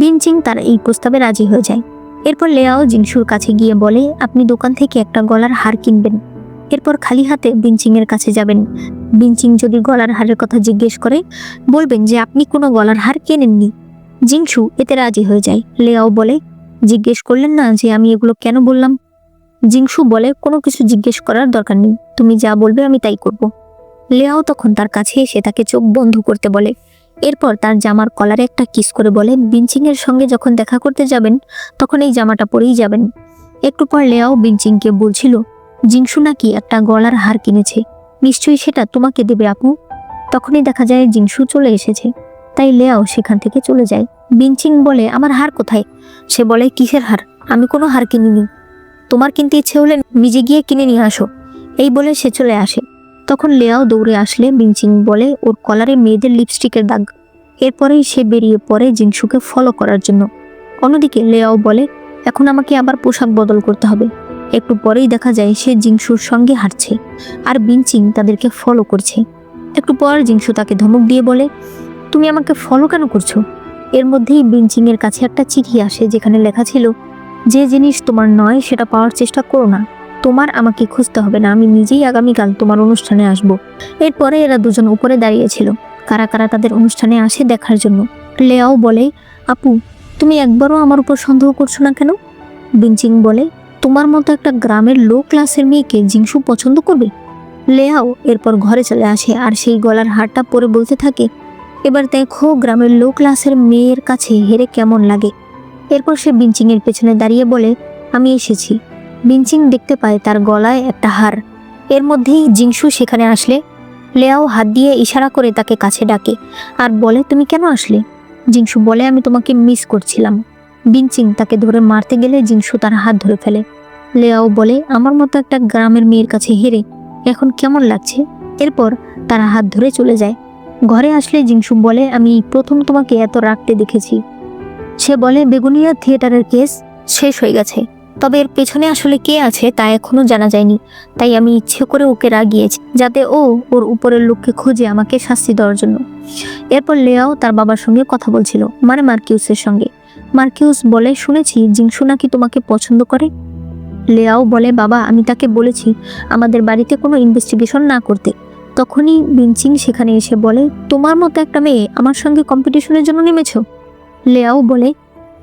বিনচিং তার এই প্রস্তাবে রাজি হয়ে যায়। এরপর লেয়াও জিংসুর কাছে গিয়ে বলে, আপনি দোকান থেকে একটা গলার হার কিনবেন। এরপর খালি হাতে বিনচিং এর কাছে যাবেন। বিনচিং যদি গলার হারের কথা জিজ্ঞেস করে বলবেন যে আপনি কোনো গলার হার কেনেননি। জিংসু এতে রাজি হয়ে যায়। লেয়াও বলে, জিজ্ঞেস করলেন না যে আমি এগুলো কেন বললাম? জিংসু বলে, কোনো কিছু জিজ্ঞেস করার দরকার নেই, তুমি যা বলবে আমি তাই করব। লেয়াও তখন তার কাছে এসে তাকে চোখ বন্ধ করতে বলে। এরপর তার জামার কলারে একটা কিস করে বলে, বিনচিং এর সঙ্গে যখন দেখা করতে যাবেন তখন এই জামাটা পরেই যাবেন। একটু পর লেয়াও বিনচিংকে বলছিল, জিংসু নাকি একটা গলার হার কিনেছে, নিশ্চয়ই সেটা তোমাকে দেবে আপু। তখনই দেখা যায় জিংসু চলে এসেছে, তাই লেয়াও সেখান থেকে চলে যায়। বিনচিং বলে, আমার হার কোথায়? সে বলে, কিসের হার? আমি কোনো হার কিনিনি, তোমার কিনতে ইচ্ছে হলে নিজে গিয়ে কিনে নিয়ে আসো। এই বলে সে চলে আসে। তখন লেয়াও দৌড়ে আসলে বিনচিং বলে ওর কলারে মেয়েদের লিপস্টিকের দাগ। এরপরেই সে বেরিয়ে পড়ে জিংসুকে ফলো করার জন্য। অন্যদিকে লেয়াও বলে, এখন আমাকে আবার পোশাক বদল করতে হবে। একটু পরেই দেখা যায় সে জিংসুর সঙ্গে হাঁটছে আর বিনচিং তাদেরকে ফলো করছে। একটু পর জিংসু তাকে ধমক দিয়ে বলে, তুমি আমাকে ফলো কেন করছো? এর মধ্যেই বিনচিং এর কাছে একটা চিঠি আসে যেখানে লেখা ছিল, যে জিনিস তোমার নয় সেটা পাওয়ার চেষ্টা করো না, তোমার আমাকে খুঁজতে হবে না, আমি নিজেই আগামীকাল তোমার অনুষ্ঠানে আসব। এরপরে এরা দুজন উপরে দাঁড়িয়েছিল, কারা কারা তাদের অনুষ্ঠানে আসে দেখার জন্য। লেয়াও বলে, আপু তুমি একবারও আমার উপর সন্দেহ করছো না কেন? বিনচিং বলে, তোমার মতো একটা গ্রামের লো ক্লাসের মেয়েকে জিংসু পছন্দ করবে? লেয়াও এরপর ঘরে চলে আসে আর সেই গলার হারটা পরে বলতে থাকে, এবার দেখো গ্রামের লো ক্লাসের মেয়ের কাছে হেরে কেমন লাগে। এরপর সে বিনচিং এর পেছনে দাঁড়িয়ে বলে, আমি এসেছি। বিনচিং দেখতে পায় তার গলায় একটা হার। এর মধ্যেই জিংসু সেখানে আসলে লেয়াও হাত দিয়ে ইশারা করে তাকে কাছে ডাকে আর বলে, তুমি কেন আসলে? জিংসু বলে, আমি তোমাকে মিস করছিলাম। বিনচিং তাকে ধরে মারতে গেলে জিংসু তার হাত ধরে ফেলে। লেয়াও বলে, আমার মতো একটা গ্রামের মেয়ের কাছে হেরে এখন কেমন লাগছে? এরপর তারা হাত ধরে চলে যায়। ঘরে আসলে জিংসু বলে, আমি প্রথম তোমাকে এত রাগতে দেখেছি। সে বলে, বেগুনিয়া থিয়েটারের কেস শেষ হয়ে গেছে, তবে এর পেছনে আসলে কে আছে তা এখনো জানা যায়নি, তাই আমি ইচ্ছে করে ওকে রাগিয়েছি যাতে ও ওর উপরের লোককে খুঁজে আমাকে শাস্তি দেওয়ার জন্য। এরপর লেয়াও তার বাবার সঙ্গে কথা বলছিল, মানে মার্কিউসের সঙ্গে। মার্কিউস বলে, শুনেছি জিংসু নাকি তোমাকে পছন্দ করে। লেয়াও বলে, বাবা আমি তাকে বলেছি আমাদের বাড়িতে কোনো ইনভেস্টিগেশন না করতে। তখনই বিনচিং সেখানে এসে বলে, তোমার মতো একটা মেয়ে আমার সঙ্গে কম্পিটিশনের জন্য নেমেছো? লেয়াও বলে,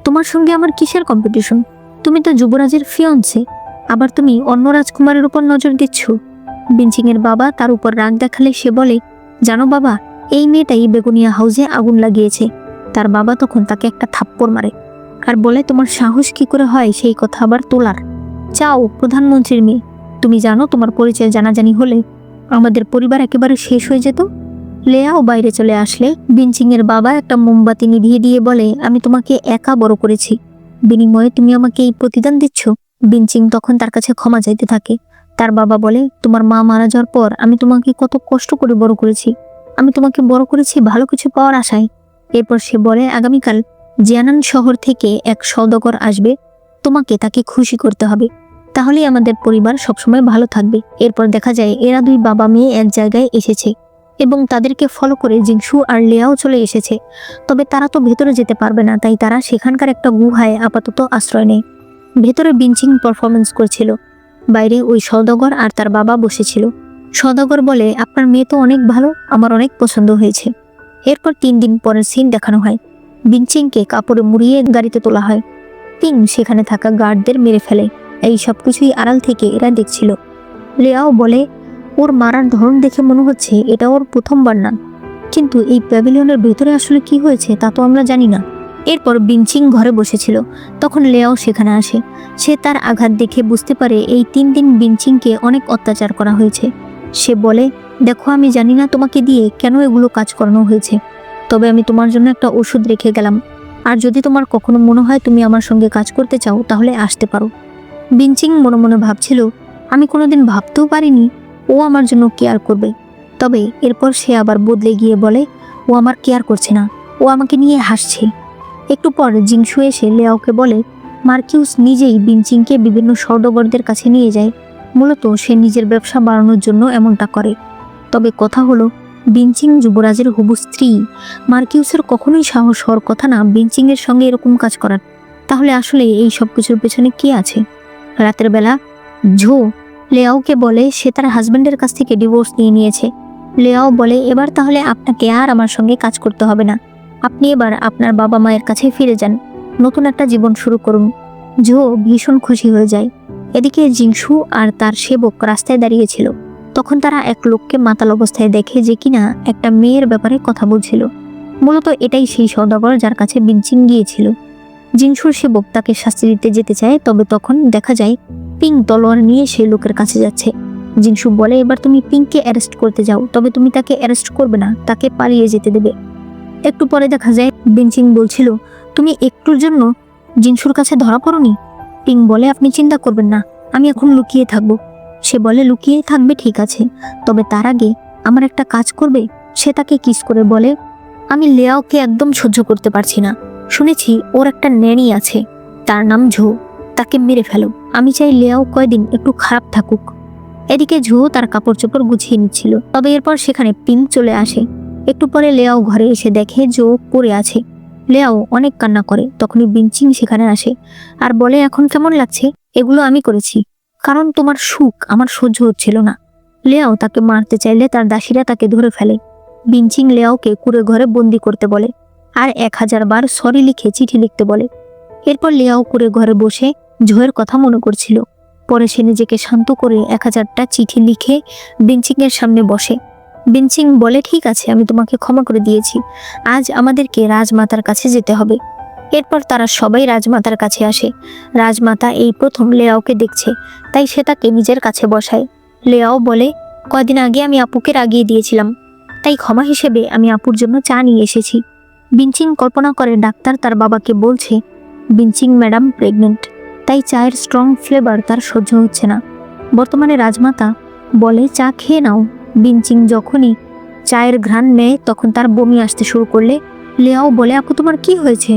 তোমার সঙ্গে আমার কিসের কম্পিটিশন? তুমি তো যুবরাজের ফিয়ন্সে, আবার তুমি অন্য রাজকুমারের উপর নজর দিচ্ছ। বিনচিং এর বাবা তার উপর রাগ দেখালে সে বলে, জানো বাবা, এই মেয়েটাই বেগুনিয়া হাউসে আগুন লাগিয়েছে। তার বাবা তখন তাকে একটা থাপ্পড় মারে আর বলে, তোমার সাহস কি করে হয় সেই কথা আবার তোলার? চাও প্রধানমন্ত্রীর মেয়ে, তুমি জানো তোমার পরিচয় জানাজানি হলে আমাদের পরিবার একেবারে শেষ হয়ে যেত। লেয়াও বাইরে চলে আসলে বিনচিং এর বাবা একটা মোমবাতি নিভিয়ে দিয়ে বলে, আমি তোমাকে একা বড় করেছি, বিনিময়ে তুমি আমাকে এই প্রতিদান দিচ্ছ। বিনচিং তখন তার কাছে ক্ষমা চাইতে থাকে। তার বাবা বলে, তোমার মা মারা যাওয়ার পর আমি তোমাকে কত কষ্ট করে বড় করেছি, আমি তোমাকে বড় করেছি ভালো কিছু পাওয়ার আশায়। এরপর সে বলে, আগামীকাল জিয়ানান শহর থেকে এক সওদাগর আসবে, তোমাকে তাকে খুশি করতে হবে, তাহলেই আমাদের পরিবার সবসময় ভালো থাকবে। এরপর দেখা যায় এরা দুই বাবা মেয়ে এক জায়গায় এসেছে এবং তাদেরকে ফলো করে জিংসু আর লেয়াও চলে এসেছে। তবে তারা তো ভেতরে যেতে পারবে না, তাই তারা সেখানকার একটা গুহায় আপাতত আশ্রয় নেয়। ভেতরে বিনচিং পারফরমেন্স করছিল, বাইরে ওই সওদাগর আর তার বাবা বসেছিল। সওদাগর বলে, আপনার মেয়ে তো অনেক ভালো, আমার অনেক পছন্দ হয়েছে। এরপর 3 দিন পরের সিন দেখানো হয়। বিনচিংকে কাপড়ে মুড়িয়ে গাড়িতে তোলা হয়। পিং সেখানে থাকা গার্ডদের মেরে ফেলে। এই সব কিছুই আড়াল থেকে এরা দেখছিল। লেয়াও বলে, ওর মারার ধরন দেখে মনে হচ্ছে এটা ওর প্রথমবার না, কিন্তু এই প্যাভিলিয়নের ভেতরে আসলে কি হয়েছে তা তো আমরা জানি না। এরপর বিনচিং ঘরে বসেছিল, তখন লেয়াও সেখানে আসে। সে তার আঘাত দেখে বুঝতে পারে এই 3 দিন বিনচিংকে অনেক অত্যাচার করা হয়েছে। সে বলে, দেখো আমি জানি না তোমাকে দিয়ে কেন এগুলো কাজ করানো হয়েছে, তবে আমি তোমার জন্য একটা ওষুধ রেখে গেলাম, আর যদি তোমার কখনো মনে হয় তুমি আমার সঙ্গে কাজ করতে চাও তাহলে আসতে পারো। বিনচিং মনে মনে ভাবছিল, আমি কোনোদিন ভাবতেও পারিনি ও আমার জন্য কেয়ার করবে। তবে এরপর সে আবার বদলে গিয়ে বলে, ও আমার কেয়ার করছে না, ও আমাকে নিয়ে হাসছে। একটু পর জিংসু এসে লেয়াওকে বলে, মার্কিউস নিজেই বিনচিংকে বিভিন্ন সওদাগরদের কাছে নিয়ে যায়, মূলত সে নিজের ব্যবসা বাড়ানোর জন্য এমনটা করে। তবে কথা হলো বিনচিং যুবরাজের হবু স্ত্রী। মার্কিউসের কখনোই সাহস হওয়ার কথা না বিনচিং এর সঙ্গে এরকম কাজ করার। তাহলে আসলে এই সব কিছুর পেছনে কে আছে? রাতের বেলা ঝো লেয়াওকে বলে সে তার হাজবেন্ডের কাছ থেকে ডিভোর্স নিয়ে নিয়েছে। লেয়াও বলে এবার তাহলে আপনাকে আর আমার সঙ্গে কাজ করতে হবে না, আপনি এবার আপনার বাবা মায়ের কাছে ফিরে যান, নতুন একটা জীবন শুরু করুন। ঝো ভীষণ খুশি হয়ে যায়। এদিকে জিংসু আর তার সেবক রাস্তায় দাঁড়িয়েছিল। তখন তারা এক লোককে মাতাল অবস্থায় দেখে যে কিনা একটা মেয়ের ব্যাপারে কথা বলছিল। মূলত এটাই সেই সওদাগর যার কাছে বিনচিং গিয়েছিল। জিংসুর সেবক তাকে শাস্তি দিতে যেতে চায়, তবে তখন দেখা যায় পিং তলোয়ার নিয়ে সেই লোকের কাছে যাচ্ছে। জিংসু বলে এবার তুমি পিংকে অ্যারেস্ট করতে যাও, তবে তুমি তাকে অ্যারেস্ট করবে না, তাকে পালিয়ে যেতে দেবে। একটু পরে দেখা যায় বিনচিং বলছিল তুমি একটুর জন্য জিংসুর কাছে ধরা পড়োনি। পিং বলে আপনি চিন্তা করবেন না, আমি এখন লুকিয়ে থাকবো। সে বলে লুকিয়ে থাকবে ঠিক আছে, তবে তার আগে আমার একটা কাজ করবে। সে তাকে কিস করে বলে আমি লেয়াওকে একদম সহ্য করতে পারছি না, শুনেছি ওর একটা ন্যানি আছে, তার নাম ঝো, তাকে মেরে ফেলো। আমি চাই লেয়াও কয়দিন একটু খারাপ থাকুক। এদিকে ঝো তার কাপড় চোপড় গুছিয়ে নিচ্ছিল, তবে এরপর সেখানে পিং চলে আসে। একটু পরে লেয়াও ঘরে এসে দেখে জো পড়ে আছে। লেয়াও অনেক কান্না করে। তখনই বিনচিং সেখানে আসে আর বলে এখন কেমন লাগছে? এগুলো আমি করেছি, কারণ তোমার সুখ আমার সহ্য হচ্ছিল না। লেয়াও তাকে মারতে চাইলে তার দাসীরা তাকে ধরে ফেলে। বিনচিং লেয়াওকে কুঁড়ে ঘরে বন্দি করতে বলে আর 1000 বার সরি লিখে চিঠি লিখতে বলে। এরপর লেয়াও কুঁড়ে ঘরে বসে ঝোয়ের কথা মনে করছিল। পরে সে নিজেকে শান্ত করে 1000টা চিঠি লিখে বিনচিং এর সামনে বসে। বিনচিং বলে ঠিক আছে, আমি তোমাকে ক্ষমা করে দিয়েছি, আজ আমাদেরকে রাজমাতার কাছে যেতে হবে। এরপর তারা সবাই রাজমাতার কাছে আসে। রাজমাতা এই প্রথম লেয়াওকে দেখছে, তাই সে তাকে নিজের কাছে বসায়। লেয়াও বলে কয়দিন আগে আমি আপুকে রাগিয়ে দিয়েছিলাম, তাই ক্ষমা হিসেবে আমি আপুর জন্য চা নিয়ে এসেছি। বিনচিং কল্পনা করে ডাক্তার তার বাবাকে বলছে বিনচিং ম্যাডাম প্রেগনেন্ট, তাই চায়ের স্ট্রং ফ্লেভার তার সহ্য হচ্ছে না। বর্তমানে রাজমাতা বলে চা খেয়ে নাও। বিনচিং যখনই চায়ের ঘ্রাণ নেয় তখন তার বমি আসতে শুরু করলে লেয়াও বলে আপু তোমার কি হয়েছে?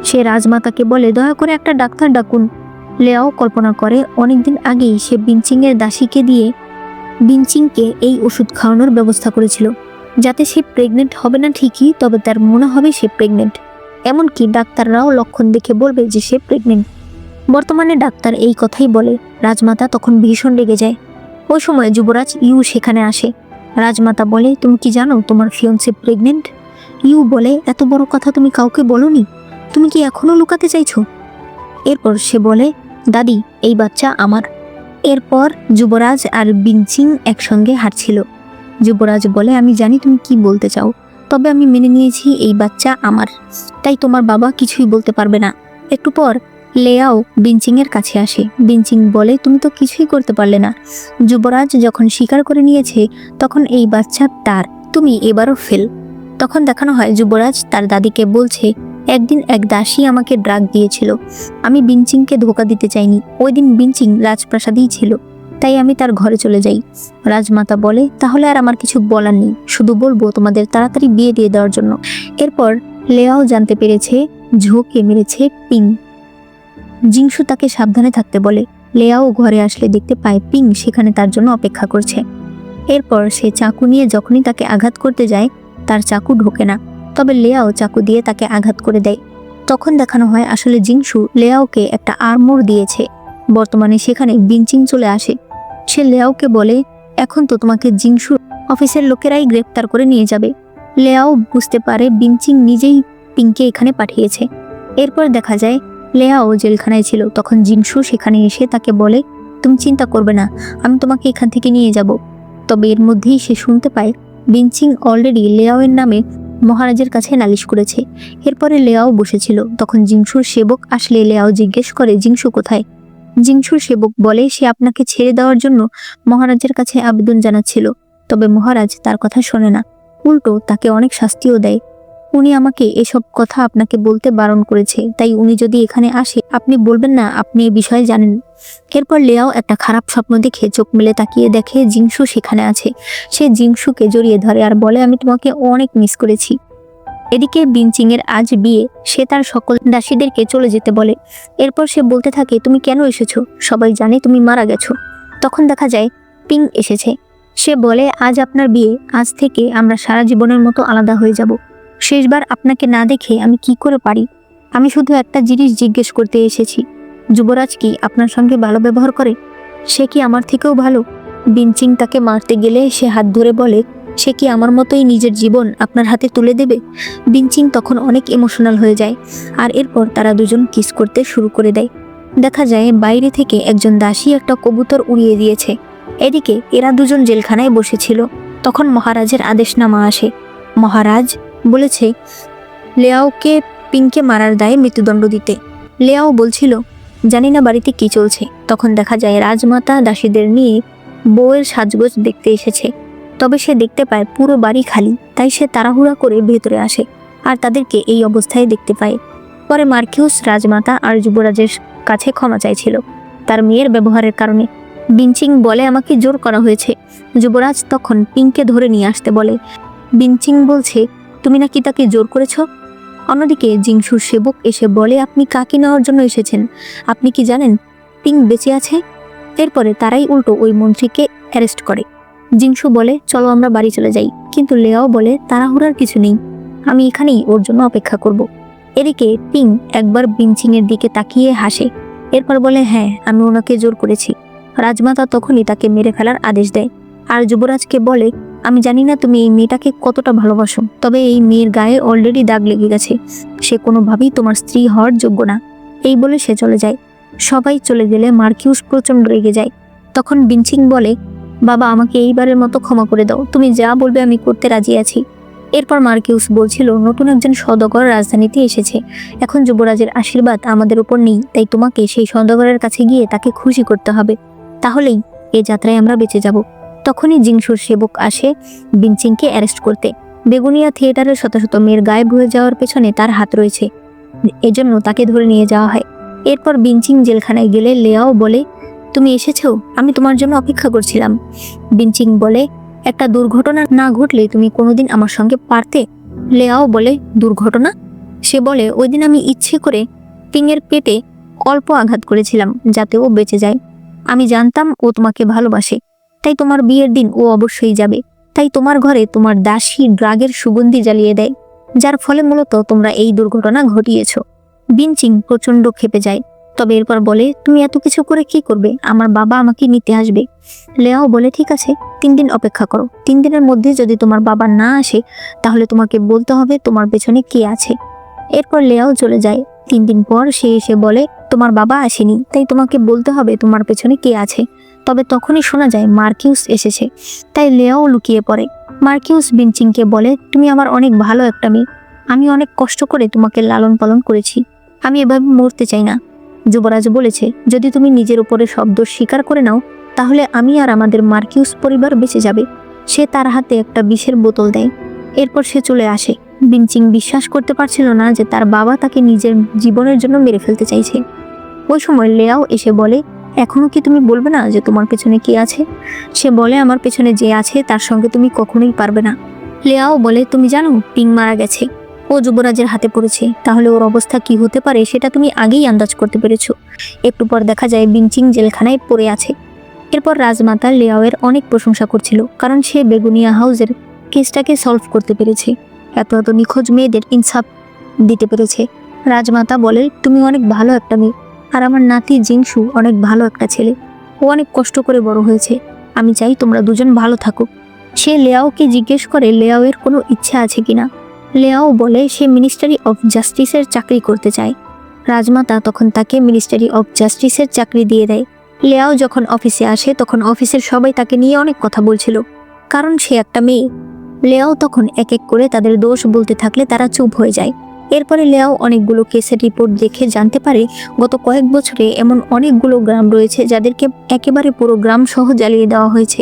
সে রাজমাতাকে বলে দয়া করে একটা ডাক্তার ডাকুন। লেয়াও কল্পনা করে অনেকদিন আগেই সে বিনচিং এর দাসীকে দিয়ে বিনচিংকে এই ওষুধ খাওয়ানোর ব্যবস্থা করেছিল, যাতে সে প্রেগনেন্ট হবে না ঠিকই, তবে তার মনে হবে সে প্রেগনেন্ট। এমনকি ডাক্তাররাও লক্ষণ দেখে বলবে যে সে প্রেগনেন্ট। বর্তমানে ডাক্তার এই কথাই বলে। রাজমাতা তখন ভীষণ রেগে যায়। ওই সময় যুবরাজ ইউ সেখানে আসে। রাজমাতা বলে তুমি কি জানো তোমার ফিয়ন্সে প্রেগনেন্ট? ইউ বলে এত বড় কথা তুমি কাউকে বলোনি, তুমি কি এখনো লুকাতে চাইছো? এরপর সে বলে দাদি এই বাচ্চা আমার। এরপর যুবরাজ আর বিনচিং একসঙ্গে হাঁটছিল। যুবরাজ বলে আমি জানি তুমি কি বলতে চাও, তবে আমি মেনে নিয়েছি এই বাচ্চা আমার, তাই তোমার বাবা কিছুই বলতে পারবে না। একটু পর লেয়াও বিনচিং এর কাছে আসে। বিনচিং বলে তুমি তো কিছুই করতে পারলে না, যুবরাজ যখন স্বীকার করে নিয়েছে তখন এই বাচ্চা তার, তুমি এবারও ফেল। তখন দেখানো হয় যুবরাজ তার দাদিকে বলছে একদিন এক দাসী আমাকে ড্রাগ দিয়েছিল, আমি বিনচিংকে ধোকা দিতে চাইনি। ওই দিন বিনচিং রাজপ্রাসাদেই ছিল, তাই আমি তার ঘরে চলে যাই। রাজমাতা বলে তাহলে আর আমার কিছু বলার নেই, শুধু বলবো তোমাদের তাড়াতাড়ি বিয়ে দিয়ে দেওয়ার জন্য। এরপর লেয়াও জানতে পেরেছে ঝোকে মেরেছে পিং। জিংসু তাকে সাবধানে থাকতে বলে। লেয়াও ঘরে আসলে দেখতে পায় পিং সেখানে তার জন্য অপেক্ষা করছে। এরপর সে চাকু নিয়ে যখনই তাকে আঘাত করতে যায় তার চাকু ঢোকে না, তবে লেয়াও চাকু দিয়ে তাকে আঘাত করে দেয়। তখন দেখানো হয় আসলে জিংসু লেয়াওকে একটা আর্মর দিয়েছে। বর্তমানে সেখানে বিনচিং চলে আসে। সে লেয়াওকে বলে এখন তো তোমাকে জিংসু অফিসের লোকেরাই গ্রেপ্তার করে নিয়ে যাবে। লেয়াও বুঝতে পারে বিনচিং নিজেই পিংকে এখানে পাঠিয়েছে। এরপর দেখা যায় লেয়াও জেলখানায় ছিল। তখন জিংসু সেখানে এসে তাকে বলে তুমি চিন্তা করবে না, আমি তোমাকে এখান থেকে নিয়ে যাব। তবে এর মধ্যেই সে শুনতে পায় বিনচিং অলরেডি লেয়াওয়ের নামে মহারাজের কাছে নালিশ করেছে। এরপরে লেয়াও বসেছিল। তখন জিংসুর সেবক আসলে লেয়াও জিজ্ঞেস করে জিংসু কোথায়? জিংসুর সেবক বলে সে আপনাকে ছেড়ে দেওয়ার জন্য মহারাজের কাছে আবেদন জানাচ্ছিল, তবে মহারাজ তার কথা শোনে না, উল্টো তাকে অনেক শাস্তিও দেয়। উনি আমাকে এসব কথা আপনাকে বলতে বারণ করেছে, তাই উনি যদি এখানে আসে আপনি বলবেন না আপনি এ বিষয়ে জানেন। এরপর লেয়াও একটা খারাপ স্বপ্ন দেখে চোখ মেলে তাকিয়ে দেখে জিংসু সেখানে আছে। সে জিংসুকে জড়িয়ে ধরে আর বলে আমি তোমাকে অনেক মিস করেছি। এদিকে বিনচিং এর আজ বিয়ে, সে তার সকল দাসীদেরকে চলে যেতে বলে। এরপর সে বলতে থাকে তুমি কেন এসেছো? সবাই জানে তুমি মারা গেছো। তখন দেখা যায় পিং এসেছে। সে বলে, আজ আপনার বিয়ে, আজ থেকে আমরা সারা জীবনের মতো আলাদা হয়ে যাব। শেষবার আপনাকে না দেখে আমি কি করে পারি? আমি শুধু একটা জিনিস জিজ্ঞেস করতে এসেছি, যুবরাজ কি আপনার সঙ্গে ভালো ব্যবহার করে? সে কি আমার থেকেও ভালো? বিনচিং তাকে মারতে গেলে সে হাত ধরে বলে, সে কি আমার মতোই নিজের জীবন আপনার হাতে তুলে দেবে? বিনচিং তখন অনেক ইমোশনাল হয়ে যায়, আর এরপর তারা দুজন কিস করতে শুরু করে দেয়। দেখা যায় বাইরে থেকে একজন দাসী একটা কবুতর উড়িয়ে দিয়েছে। এদিকে এরা দুজন জেলখানায় বসেছিল। তখন মহারাজের আদেশনামা আসে। মহারাজ বলেছে লেয়াওকে পিংকে মারার দায়ে মৃত্যুদণ্ড দিতে। লেয়াও বলছিল, জানি না বাড়িতে কি চলছে। তখন দেখা যায় রাজমাতা দাসীদের নিয়ে বউয়ের সাজগোজ দেখতে এসেছে। তবে সে দেখতে পায় পুরো বাড়ি খালি, তাই সে তাড়াহুড়া করে ভেতরে আসে আর তাদেরকে এই অবস্থায় দেখতে পায়। পরে মার্কিউস রাজমাতা আর যুবরাজের কাছে ক্ষমা চাইছিল তার মেয়ের ব্যবহারের কারণে। বিনচিং বলে, আমাকে জোর করা হয়েছে। যুবরাজ তখন পিংকে ধরে নিয়ে আসতে বলে। বিনচিং বলছে, তুমি নাকি তাকে জোর করেছ। অন্যদিকে জিংসুর সেবক এসে বলে, আপনি কাকে নেওয়ার জন্য এসেছেন? আপনি কি জানেন পিং বেঁচে আছে? এরপরে তারাই উল্টো ওই মন্ত্রীকে অ্যারেস্ট করে। জিংসু বলে, চলো আমরা বাড়ি চলে যাই। কিন্তু লেয়াও বলে, তাড়াহুড়ার কিছু নেই, আমি এখানেই ওর জন্য অপেক্ষা করব। এদিকে পিং একবার বিনচিং এর দিকে তাকিয়ে হাসে, এরপর বলে, হ্যাঁ আমি ওনাকে জোর করেছি। রাজমাতা তখনই তাকে মেরে ফেলার আদেশ দেয় আর যুবরাজকে বলে, আমি জানি না তুমি এই মেয়েটাকে কতটা ভালোবাসো, তবে এই মেয়ের গায়ে অলরেডি দাগ লেগে গেছে। সে কোনোভাবেই তোমার স্ত্রী হওয়ার যোগ্য না। এই বলে সে চলে যায়। সবাই চলে গেলে মার্কিউস প্রচণ্ড রেগে যায়। তখন বিনচিং বলে, বাবা আমাকে এইবারের মতো ক্ষমা করে দাও, তুমি যা বলবে আমি করতে রাজি আছি। এরপর মার্কিউস বলছিল, নতুন একজন সওদাগর রাজধানীতে এসেছে। এখন যুবরাজের আশীর্বাদ আমাদের উপর নেই, তাই তোমাকে সেই সওদাগরের কাছে গিয়ে তাকে খুশি করতে হবে, তাহলেই এ যাত্রায় আমরা বেঁচে যাব। তখনই জিংসুর সেবক আসে বিনচিংকে অ্যারেস্ট করতে। বেগুনিয়া থিয়েটারের শত শত মেয়ের গায়েব হয়ে যাওয়ার পেছনে তার হাত রয়েছে, এজন্য তাকে ধরে নিয়ে যাওয়া হয়। এরপর বিনচিং জেলখানায় গেলে লেয়াও বলে, তুমি এসেছো, আমি তোমার জন্য অপেক্ষা করছিলাম। বিনচিং বলে, একটা দুর্ঘটনা না ঘটলে তুমি কোনোদিন আমার সঙ্গে পারতে? লেয়াও বলে, দুর্ঘটনা? সে বলে, ওই দিন আমি ইচ্ছে করে পিংয়ের পেটে অল্প আঘাত করেছিলাম যাতে ও বেঁচে যায়। আমি জানতাম ও তোমাকে ভালোবাসে, তাই তোমার বিয়ের দিন ও অবশ্যই যাবে। তাই তোমার ঘরে তোমার দাসী ড্রাগের সুগন্ধি জ্বালিয়ে দেয়, যার ফলে মূলত তোমরা এই দুর্ঘটনা ঘটিয়েছ। বিনচিং প্রচণ্ড ক্ষেপে যায়, তবে এরপর বলে, তুমি এত কিছু করে কি করবে? আমার বাবা আমাকে নিতে আসবে। লেয়াও বলে, ঠিক আছে 3 দিন অপেক্ষা করো। 3 দিনের মধ্যে যদি তোমার বাবা না আসে তাহলে তোমাকে বলতে হবে তোমার পেছনে কে আছে। এরপর লেয়াও চলে যায়। 3 দিন পর সে এসে বলে, তোমার বাবা আসেনি, তাই তোমাকে বলতে হবে তোমার পেছনে কে আছে। তবে তখনই শোনা যায় মার্কিউস এসেছে, তাই লেয়াও লুকিয়ে পড়ে। মার্কিউস বিনচিংকে বলে, তুমি আমার অনেক ভালো একটা মেয়ে, আমি অনেক কষ্ট করে তোমাকে লালন পালন করেছি, আমি এভাবে মরতে চাই না। যুবরাজ বলেছে, যদি তুমি নিজের উপরে সব দোষ স্বীকার করে নাও তাহলে আমি আর আমাদের মার্কিউস পরিবার বেঁচে যাবে। সে তার হাতে একটা বিষের বোতল দেয়। এরপর সে চলে আসে। বিনচিং বিশ্বাস করতে পারছিল না যে তার বাবা তাকে নিজের জীবনের জন্য মেরে ফেলতে চাইছে। ওই সময় লেয়াও এসে বলে, এখনো কি তুমি বলবে না যে তোমার পেছনে কে আছে? সে বলে, আমার পেছনে যে আছে তার সঙ্গে তুমি কখনোই পারবে না। লেয়াও বলে, তুমি জানো পিং মারা গেছে, ও যুবরাজের হাতে পড়েছে, তাহলে ওর অবস্থা কি হতে পারে সেটা তুমি আগেই আন্দাজ করতে পেরেছো। একটু পর দেখা যায় বিনচিং জেলখানায় পড়ে আছে। এরপর রাজমাতা লেয়াওয়ের অনেক প্রশংসা করছিল, কারণ সে বেগুনিয়া হাউসের কেসটাকে সলভ করতে পেরেছে, এত এত নিখোঁজ মেয়েদের ইনসাফ দিতে পেরেছে। রাজমাতা বলে, তুমি অনেক ভালো একটা মেয়ে, আর আমার নাতি জিংসু অনেক ভালো একটা ছেলে, ও অনেক কষ্ট করে বড় হয়েছে, আমি চাই তোমরা দুজন ভালো থাকো। সে লেয়াওকে জিজ্ঞেস করে লেয়াওয়ের কোনো ইচ্ছা আছে কিনা। লেয়াও বলে সে মিনিস্ট্রি অফ জাস্টিসের চাকরি করতে চায়। রাজমাতা তখন তাকে মিনিস্ট্রি অফ জাস্টিসের চাকরি দিয়ে দেয়। লেয়াও যখন অফিসে আসে তখন অফিসের সবাই তাকে নিয়ে অনেক কথা বলছিল, কারণ সে একটা মেয়ে। লেয়াও তখন এক এক করে তাদের দোষ বলতে থাকলে তারা চুপ হয়ে যায়। এরপরে লেয়াও অনেকগুলো কেসের রিপোর্ট দেখে জানতে পারে গত কয়েক বছরে এমন অনেকগুলো গ্রাম রয়েছে যাদেরকে একেবারে পুরো গ্রাম সহ জ্বালিয়ে দেওয়া হয়েছে।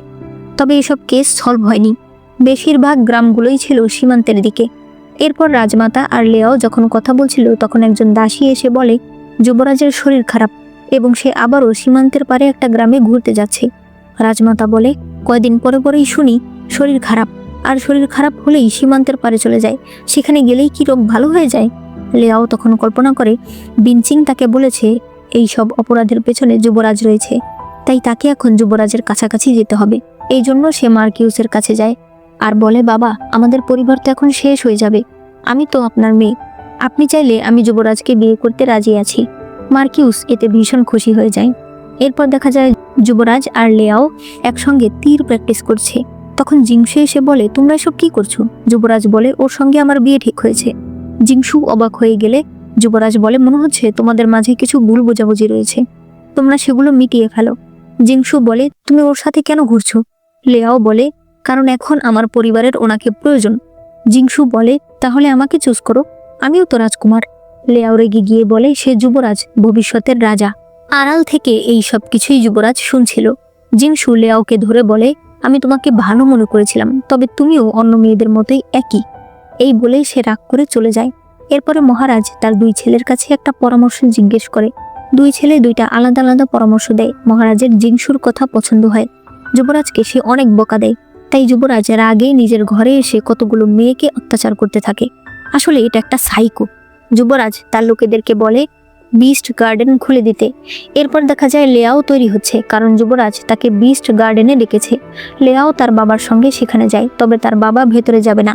তবে এসব কেস সলভ হয়নি, বেশিরভাগ গ্রামগুলোই ছিল সীমান্তের দিকে। এরপর রাজমাতা আর লেয়াও যখন কথা বলছিল তখন একজন দাসী এসে বলে, যুবরাজের শরীর খারাপ এবং সে আবারও সীমান্তের পারে একটা গ্রামে ঘুরতে যাচ্ছে। রাজমাতা বলে, কয়দিন পরে পরেই শুনি শরীর খারাপ, আর শরীর খারাপ হলেই সীমান্তের পারে চলে যায়, সেখানে গেলেই কি রোগ ভালো হয়ে যায়? লেয়াও তখন কল্পনা করে বিনচিং তাকে বলেছে এই সব অপরাধের পেছনে যুবরাজ রয়েছে, তাই তাকে এখন যুবরাজের কাছাকাছি যেতে হবে। এই জন্য সে মার্কিউসের কাছে যায় আর বলে, বাবা, আমাদের পরিবার তো এখন শেষ হয়ে যাবে, আমি তো আপনার মেয়ে, আপনি চাইলে আমি যুবরাজকে বিয়ে করতে রাজি আছি। মার্কিউস এতে ভীষণ খুশি হয়ে যায়। এরপর দেখা যায় যুবরাজ আর লেয়াও একসঙ্গে তীর প্র্যাকটিস করছে। তখন জিংশু এসে বলে, তোমরা এসব কি করছো? যুবরাজ বলে, ওর সঙ্গে আমার বিয়ে ঠিক হয়েছে। জিংশু অবাক হয়ে গেলে যুবরাজ বলে, মনে হচ্ছে তোমাদের মাঝে কিছু ভুল বোঝাবুঝি রয়েছে, তোমরা সেগুলো মিটিয়ে ফেলো। জিংশু বলে, তুমি ওর সাথে কেন ঘুরছো? লেয়াও বলে, কারণ এখন আমার পরিবারের ওনাকে প্রয়োজন। জিংশু বলে, তাহলে আমাকে চুজ করো, আমিও তো রাজকুমার। লেয়াও রেগে গিয়ে বলে, সে যুবরাজ, ভবিষ্যতের রাজা। আড়াল থেকে এই সব কিছুই যুবরাজ শুনছিল। জিংশু লেয়াওকে ধরে বলে, আমি তোমাকে ভালো মনে করেছিলাম, তবে তুমিও অন্য মেয়েদের মতোই একই। এই বলেই সে রাগ করে চলে যায়। এরপরে মহারাজ তার দুই ছেলের কাছে একটা পরামর্শ জিজ্ঞেস করে। দুই ছেলে দুইটা আলাদা আলাদা পরামর্শ দেয়। মহারাজের জিংশুর কথা পছন্দ হয়, যুবরাজকে সে অনেক বকা দেয়। তাই যুবরাজ রাগে নিজের ঘরে এসে কতগুলো মেয়েকে অত্যাচার করতে থাকে। আসলে এটা একটা সাইকো। যুবরাজ তার লোকেদেরকে বলে বিস্ট গার্ডেন খুলে দিতে। এরপর দেখা যায় লেয়াও তৈরি হচ্ছে, কারণ যুবরাজ তাকে বিস্ট গার্ডেনে ডেকেছে। লেয়াও তার বাবার সঙ্গে সেখানে যায়, তবে তার বাবা ভেতরে যাবে না।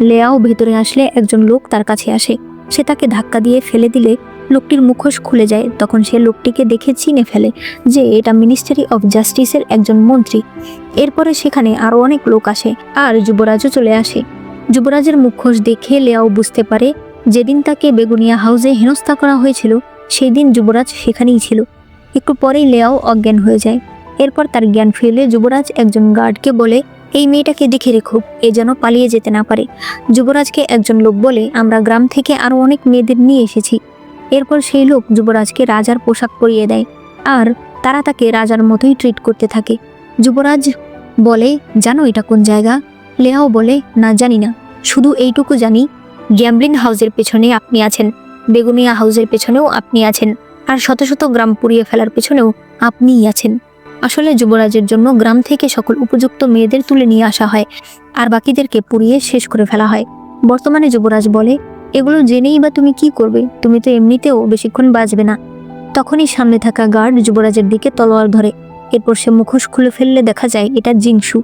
লেয়াও ভেতরে আসলে একজন লোক তার কাছে আসে। সে তাকে ধাক্কা দিয়ে ফেলে দিলে লোকটির মুখোশ খুলে যায়। তখন সে লোকটিকে দেখে চিনে ফেলে যে এটা মিনিস্ট্রি অফ জাস্টিসের একজন মন্ত্রী। এরপরে সেখানে আরো অনেক লোক আসে আর যুবরাজও চলে আসে। যুবরাজের মুখোশ দেখে লেয়াও বুঝতে পারে যেদিন তাকে বেগুনিয়া হাউসে হেনস্থা করা হয়েছিল সেই দিন যুবরাজ সেখানেই ছিল। একটু পরেই লেয়াও অজ্ঞান হয়ে যায়। এরপর তার জ্ঞান ফিরলে যুবরাজ একজন গার্ডকে বলে, এই মেয়েটাকে দেখে রেখো, এ যেন পালিয়ে যেতে না পারে। যুবরাজকে একজন লোক বলে, আমরা গ্রাম থেকে আরো অনেক মেয়েদের নিয়ে এসেছি। এরপর সেই লোক যুবরাজকে রাজার পোশাক পরিয়ে দেয় আর তারা তাকে রাজার মতোই ট্রিট করতে থাকে। যুবরাজ বলে, জানো এটা কোন জায়গা? লেয়াও বলে, না জানি না, শুধু এইটুকু জানি গ্যাম্বলিং হাউসের পেছনে আপনি আছেন, বেগুনিয়া হাউসের পেছনেও আপনি আছেন, আর শত শত গ্রাম পুড়িয়ে ফেলার পেছনেও আপনিই আছেন। আসলে যুবরাজের জন্য গ্রাম থেকে সকল উপযুক্ত মেয়েদের তুলে নিয়ে আসা হয় আর বাকিদেরকে পুড়িয়ে শেষ করে ফেলা হয়। বর্তমানে যুবরাজ বলে, এগুলো জেনেই বা তুমি কি করবে? তুমি তো এমনিতেও বেশিক্ষণ বাঁচবে না। তখনই সামনে থাকা গার্ড যুবরাজের দিকে তলোয়ার ধরে। এরপর সে মুখোশ খুলে ফেললে দেখা যায় এটা জিংশু।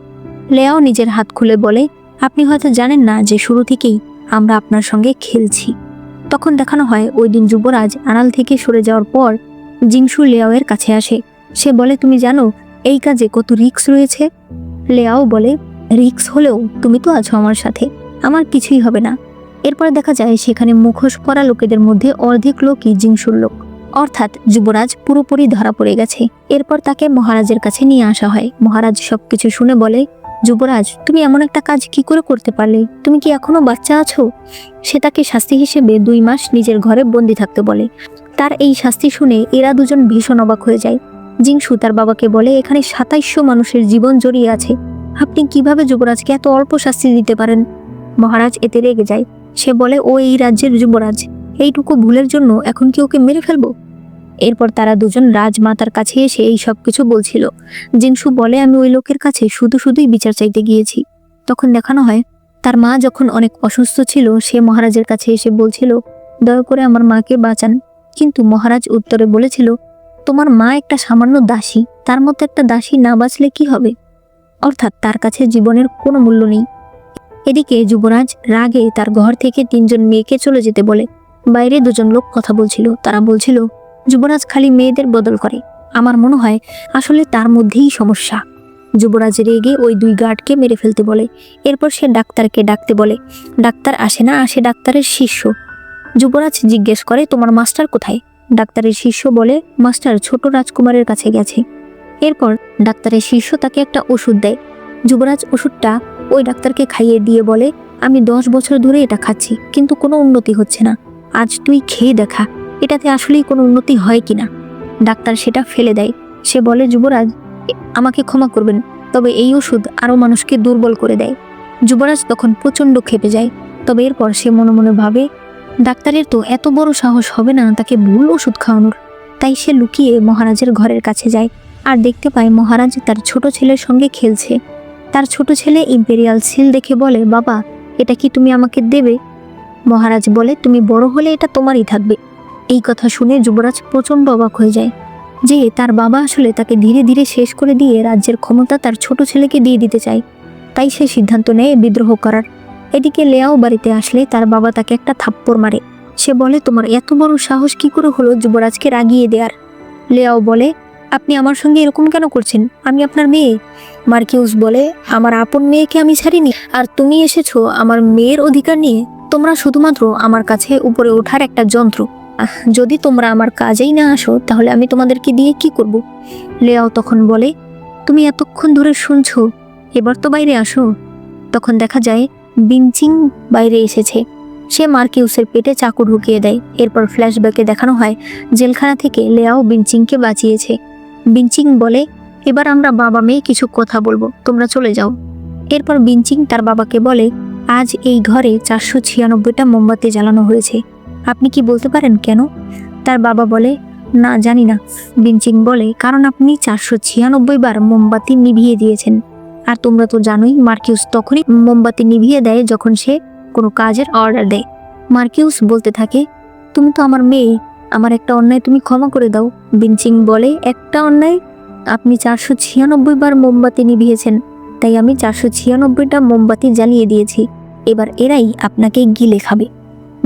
লেয়াও নিজের হাত খুলে বলে, আপনি হয়তো জানেন না যে শুরু থেকেই আমরা আপনার সঙ্গে খেলছি। তখন দেখানো হয় ওই দিন যুবরাজ আড়াল থেকে সরে যাওয়ার পর জিংশু লেয়াওয়ের কাছে আসে। সে বলে, তুমি জানো এই কাজে কত রিস্ক রয়েছে? লেয়াও বলে, রিস্ক হলেও তুমি তো আছো আমার সাথে, আমার কিছুই হবে না। এরপর দেখা যায় সেখানে মুখোশ পরা লোকেদের মধ্যে অর্ধেক লোকই জিংশুর লোক, অর্থাৎ যুবরাজ পুরোপুরি ধরা পড়ে গেছে। এরপর তাকে মহারাজের কাছে নিয়ে আসা হয়। মহারাজ সবকিছু শুনে বলে, যুবরাজ, তুমি এমন একটা কাজ কি করে করতে পারলে? তুমি কি এখনো বাচ্চা আছো? সে তাকে শাস্তি হিসেবে 2 মাস নিজের ঘরে বন্দি থাকতে বলে। তার এই শাস্তি শুনে এরা দুজন ভীষণ অবাক হয়ে যায়। জিংশু তার বাবাকে বলে, এখানে 2700 মানুষের জীবন জড়িয়ে আছে, আপনি কিভাবে যুবরাজকে এত অল্প শাস্তি দিতে পারেন? মহারাজ এতে রেগে যায়। সে বলে, ও এই রাজ্যের যুবরাজ, এইটুকু ভুলের জন্য এখন কি ওকে মেরে ফেলবো? এরপর তারা দুজন রাজমাতার কাছে এসে এই সব কিছু বলছিল। জিংশু বলে, আমি ওই লোকের কাছে শুধুই বিচার চাইতে গিয়েছি। তখন দেখানো হয় তার মা যখন অনেক অসুস্থ ছিল সে মহারাজের কাছে এসে বলছিল, দয়া করে আমার মাকে বাঁচান। কিন্তু মহারাজ উত্তরে বলেছিল, তোমার মা একটা সামান্য দাসী, তার মতো একটা দাসী না বাঁচলে কি হবে? অর্থাৎ তার কাছে জীবনের কোনো মূল্য নেই। এদিকে যুবরাজ রাগে তার ঘর থেকে 3 জন মেয়েকে চলে যেতে বলে। বাইরে 2 জন লোক কথা বলছিল। তারা বলছিল, যুবরাজ খালি মেয়েদের বদল করে, আমার মনে হয় আসলে তার মধ্যেই সমস্যা। যুবরাজ রেগে ওই 2 গার্ডকে মেরে ফেলতে বলে। এরপর সে ডাক্তারকে ডাকতে বলে। ডাক্তার আসে না, আসে ডাক্তারের শিষ্য। যুবরাজ জিজ্ঞেস করে, তোমার মাস্টার কোথায়? ডাক্তারের শিষ্য বলে, মাস্টার ছোট রাজকুমারের কাছে গেছে। এরপর ডাক্তারের শিষ্য তাকে একটা ওষুধ দেয়। যুবরাজ ওষুধটা ওই ডাক্তারকে খাইয়ে দিয়ে বলে, আমি 10 বছর ধরে এটা খাচ্ছি, কিন্তু কোনো উন্নতি হচ্ছে না, আজ তুই খেয়ে দেখা এটাতে আসলেই কোনো উন্নতি হয় কিনা। ডাক্তার সেটা ফেলে দেয়। সে বলে, যুবরাজ আমাকে ক্ষমা করবেন, তবে এই ওষুধ আরো মানুষকে দুর্বল করে দেয়। যুবরাজ তখন প্রচন্ড ক্ষেপে যায়। তবে এরপর সে মনে মনে ভাবে, ডাক্তারের তো এত বড় সাহস হবে না তাকে ভুল ওষুধ খাওয়ানোর। তাই সে লুকিয়ে মহারাজের ঘরের কাছে যায় আর দেখতে পায় মহারাজ তার ছোট ছেলের সঙ্গে খেলছে। তার ছোট ছেলে ইম্পেরিয়াল সিল দেখে বলে, বাবা, এটা কি তুমি আমাকে দেবে? মহারাজ বলে, তুমি বড় হলে এটা তোমারই থাকবে। এই কথা শুনে যুবরাজ প্রচন্ড অবাক হয়ে যায়। যে তার বাবা আসলে তাকে ধীরে ধীরে শেষ করে দিয়ে রাজ্যের ক্ষমতা তার ছোট ছেলেকে দিয়ে দিতে চায়। তাই সে সিদ্ধান্ত নেয় বিদ্রোহ করার। এদিকে লেয়াও বাড়িতে আসলে তার বাবা তাকে একটা থাপ্পড় মারে। সে বলে, তোমার এত বড় সাহস কি করে হলো যুবরাজকে রাগিয়ে দেওয়ার? লেয়াও বলে, আপনি আমার সঙ্গে এরকম কেন করছেন? আমি আপনার মেয়ে। মার্কিউস বলে, আমার আপন মেয়েকে আমি ছাড়িনি, আর তুমি এসেছো আমার মেয়ের অধিকার নিয়ে? তোমরা শুধুমাত্র আমার কাছে উপরে ওঠার একটা যন্ত্র। যদি তোমরা আমার কাজেই না আসো তাহলে আমি তোমাদেরকে দিয়ে কি করব? লেয়াও তখন বলে, তুমি এতক্ষণ ধরে শুনছো, এবার তো বাইরে আসো। তখন দেখা যায় বিনচিং বাইরে এসেছে। সে মার্কিউসের পেটে চাকু ঢুকিয়ে দেয়। এরপর ফ্ল্যাশব্যাকে দেখানো হয় জেলখানা থেকে লেয়াও বিনচিংকে বাঁচিয়েছে। বিনচিং বলে, এবার আমরা বাবা মেয়ে কিছু কথা বলবো, তোমরা চলে যাও। এরপর বিনচিং তার বাবাকে বলে, আজ এই ঘরে 496টা মোমবাতি জ্বালানো হয়েছে। আপনি কি বলতে পারেন কেন? তার বাবা বলে, না জানি না। বিনচিং বলে, কারণ আপনি 496 বার মোমবাতি নিভিয়ে দিয়েছেন। আর তোমরা তো জানোই মার্কিউস তখনই মোমবাতি নিভিয়ে দেয় যখন সে কোনো কাজের অর্ডার দেয়। মার্কিউস বলতে থাকে, তুমি তো আমার মেয়ে, আমার একটা অন্যায় তুমি ক্ষমা করে দাও। বিনচিং বলে, একটা অন্যায়? আপনি 496 বার মোমবাতি নিভিয়েছেন, তাই আমি 496টা মোমবাতি জ্বালিয়ে দিয়েছি। এবার এরাই আপনাকে গিলে খাবে।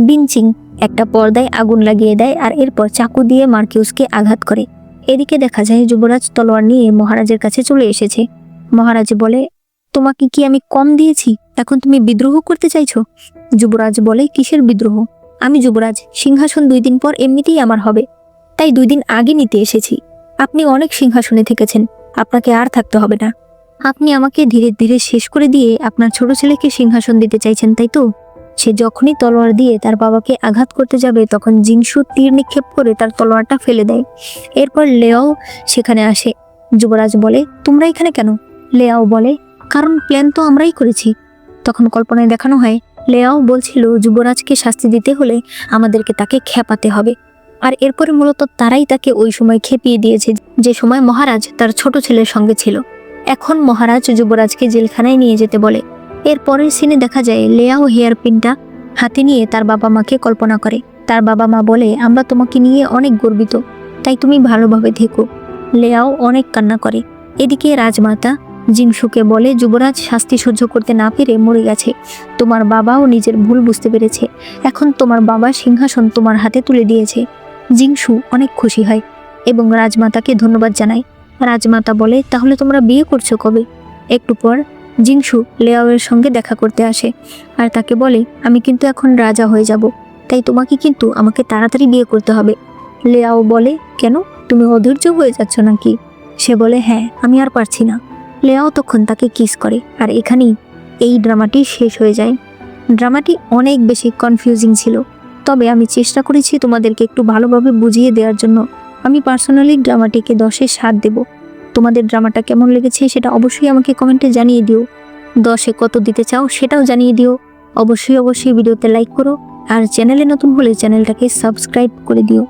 বিনচিং একটা পর্দায় আগুন লাগিয়ে দেয় আর এরপর চাকু দিয়ে মার্কিউসকে আঘাত করে। এদিকে দেখা যায় যুবরাজ তলোয়ার নিয়ে মহারাজের কাছে চলে এসেছে। মহারাজ বলে, তোমাকে কি আমি কম দিয়েছি? এখন তুমি বিদ্রোহ করতে চাইছো? যুবরাজ বলে, কিসের বিদ্রোহ? আমি যুবরাজ, সিংহাসন 2 দিন পর এমনিতেই আমার হবে, তাই 2 দিন আগে নিতে এসেছি। আপনি অনেক সিংহাসনে থেকেছেন, আপনাকে আর থাকতে হবে না। আপনি আমাকে ধীরে ধীরে শেষ করে দিয়ে আপনার ছোট ছেলেকে সিংহাসন দিতে চাইছেন, তাই তো? সে যখনই তলোয়ার দিয়ে তার বাবাকে আঘাত করতে যাবে তখন জিংসু তীর নিক্ষেপ করে তার তলোয়ারটা ফেলে দেয়। এরপর লেয়াও সেখানে আসে। যুবরাজ বলে, তোমরা এখানে কেন? লেয়াও বলে, কারণ প্ল্যান তো আমরাই করেছি। তখন কল্পনায় দেখানো হয় লেয়াও বলছিল যুবরাজকে শাস্তি দিতে হলে আমাদেরকে তাকে খেপাতে হবে। আর এরপরে মূলত তারাই তাকে ওই সময় খেপিয়ে দিয়েছে, যে সময় মহারাজ তার ছোট ছেলের সঙ্গে ছিল। এখন মহারাজ যুবরাজকে জেলখানায় নিয়ে যেতে বলে। এর পরের সিনে দেখা যায় লেয়াও হেয়ার পিনটা হাতে নিয়ে তার বাবা মাকে কল্পনা করে। তার বাবা মা বলে, আমরা তোমাকে নিয়ে অনেক গর্বিত, তাই তুমি ভালোভাবে থেকো। লেয়াও অনেক কান্না করে। এদিকে রাজমাতা জিংসুকে বলে, যুবরাজ শাস্তি সহ্য করতে না পেরে মরে গেছে। তোমার বাবাও নিজের ভুল বুঝতে পেরেছে। এখন তোমার বাবা সিংহাসন তোমার হাতে তুলে দিয়েছে। জিংসু অনেক খুশি হয় এবং রাজমাতাকে ধন্যবাদ জানায়। রাজমাতা বলে, তাহলে তোমরা বিয়ে করছো কবে? একটু পর জিংসু লেয়াওয়ের সঙ্গে দেখা করতে আসে আর তাকে বলে, আমি কিন্তু এখন রাজা হয়ে যাব, তাই তোমাকে কিন্তু আমাকে তাড়াতাড়ি বিয়ে করতে হবে। লেয়াও বলে, কেন? তুমি অধৈর্য হয়ে যাচ্ছ নাকি? সে বলে, হ্যাঁ, আমি আর পারছি না। লেয়াও তখন তাকে কিস করে আর এখানেই এই ড্রামাটি শেষ হয়ে যায়। ড্রামাটি অনেক বেশি কনফিউজিং ছিল, তবে আমি চেষ্টা করেছি তোমাদেরকে একটু ভালোভাবে বুঝিয়ে দেওয়ার জন্য। আমি পার্সোনালি ড্রামাটিকে 10-এ 7 দেব। তোমাদের ড্রামাটা কেমন লেগেছে সেটা অবশ্যই আমাকে কমেন্টে জানিয়ে দিও। 10-এ কত দিতে চাও সেটাও জানিয়ে দিও। অবশ্যই ভিডিওতে লাইক করো আর চ্যানেলে নতুন হলে চ্যানেলটাকে সাবস্ক্রাইব করে দিও।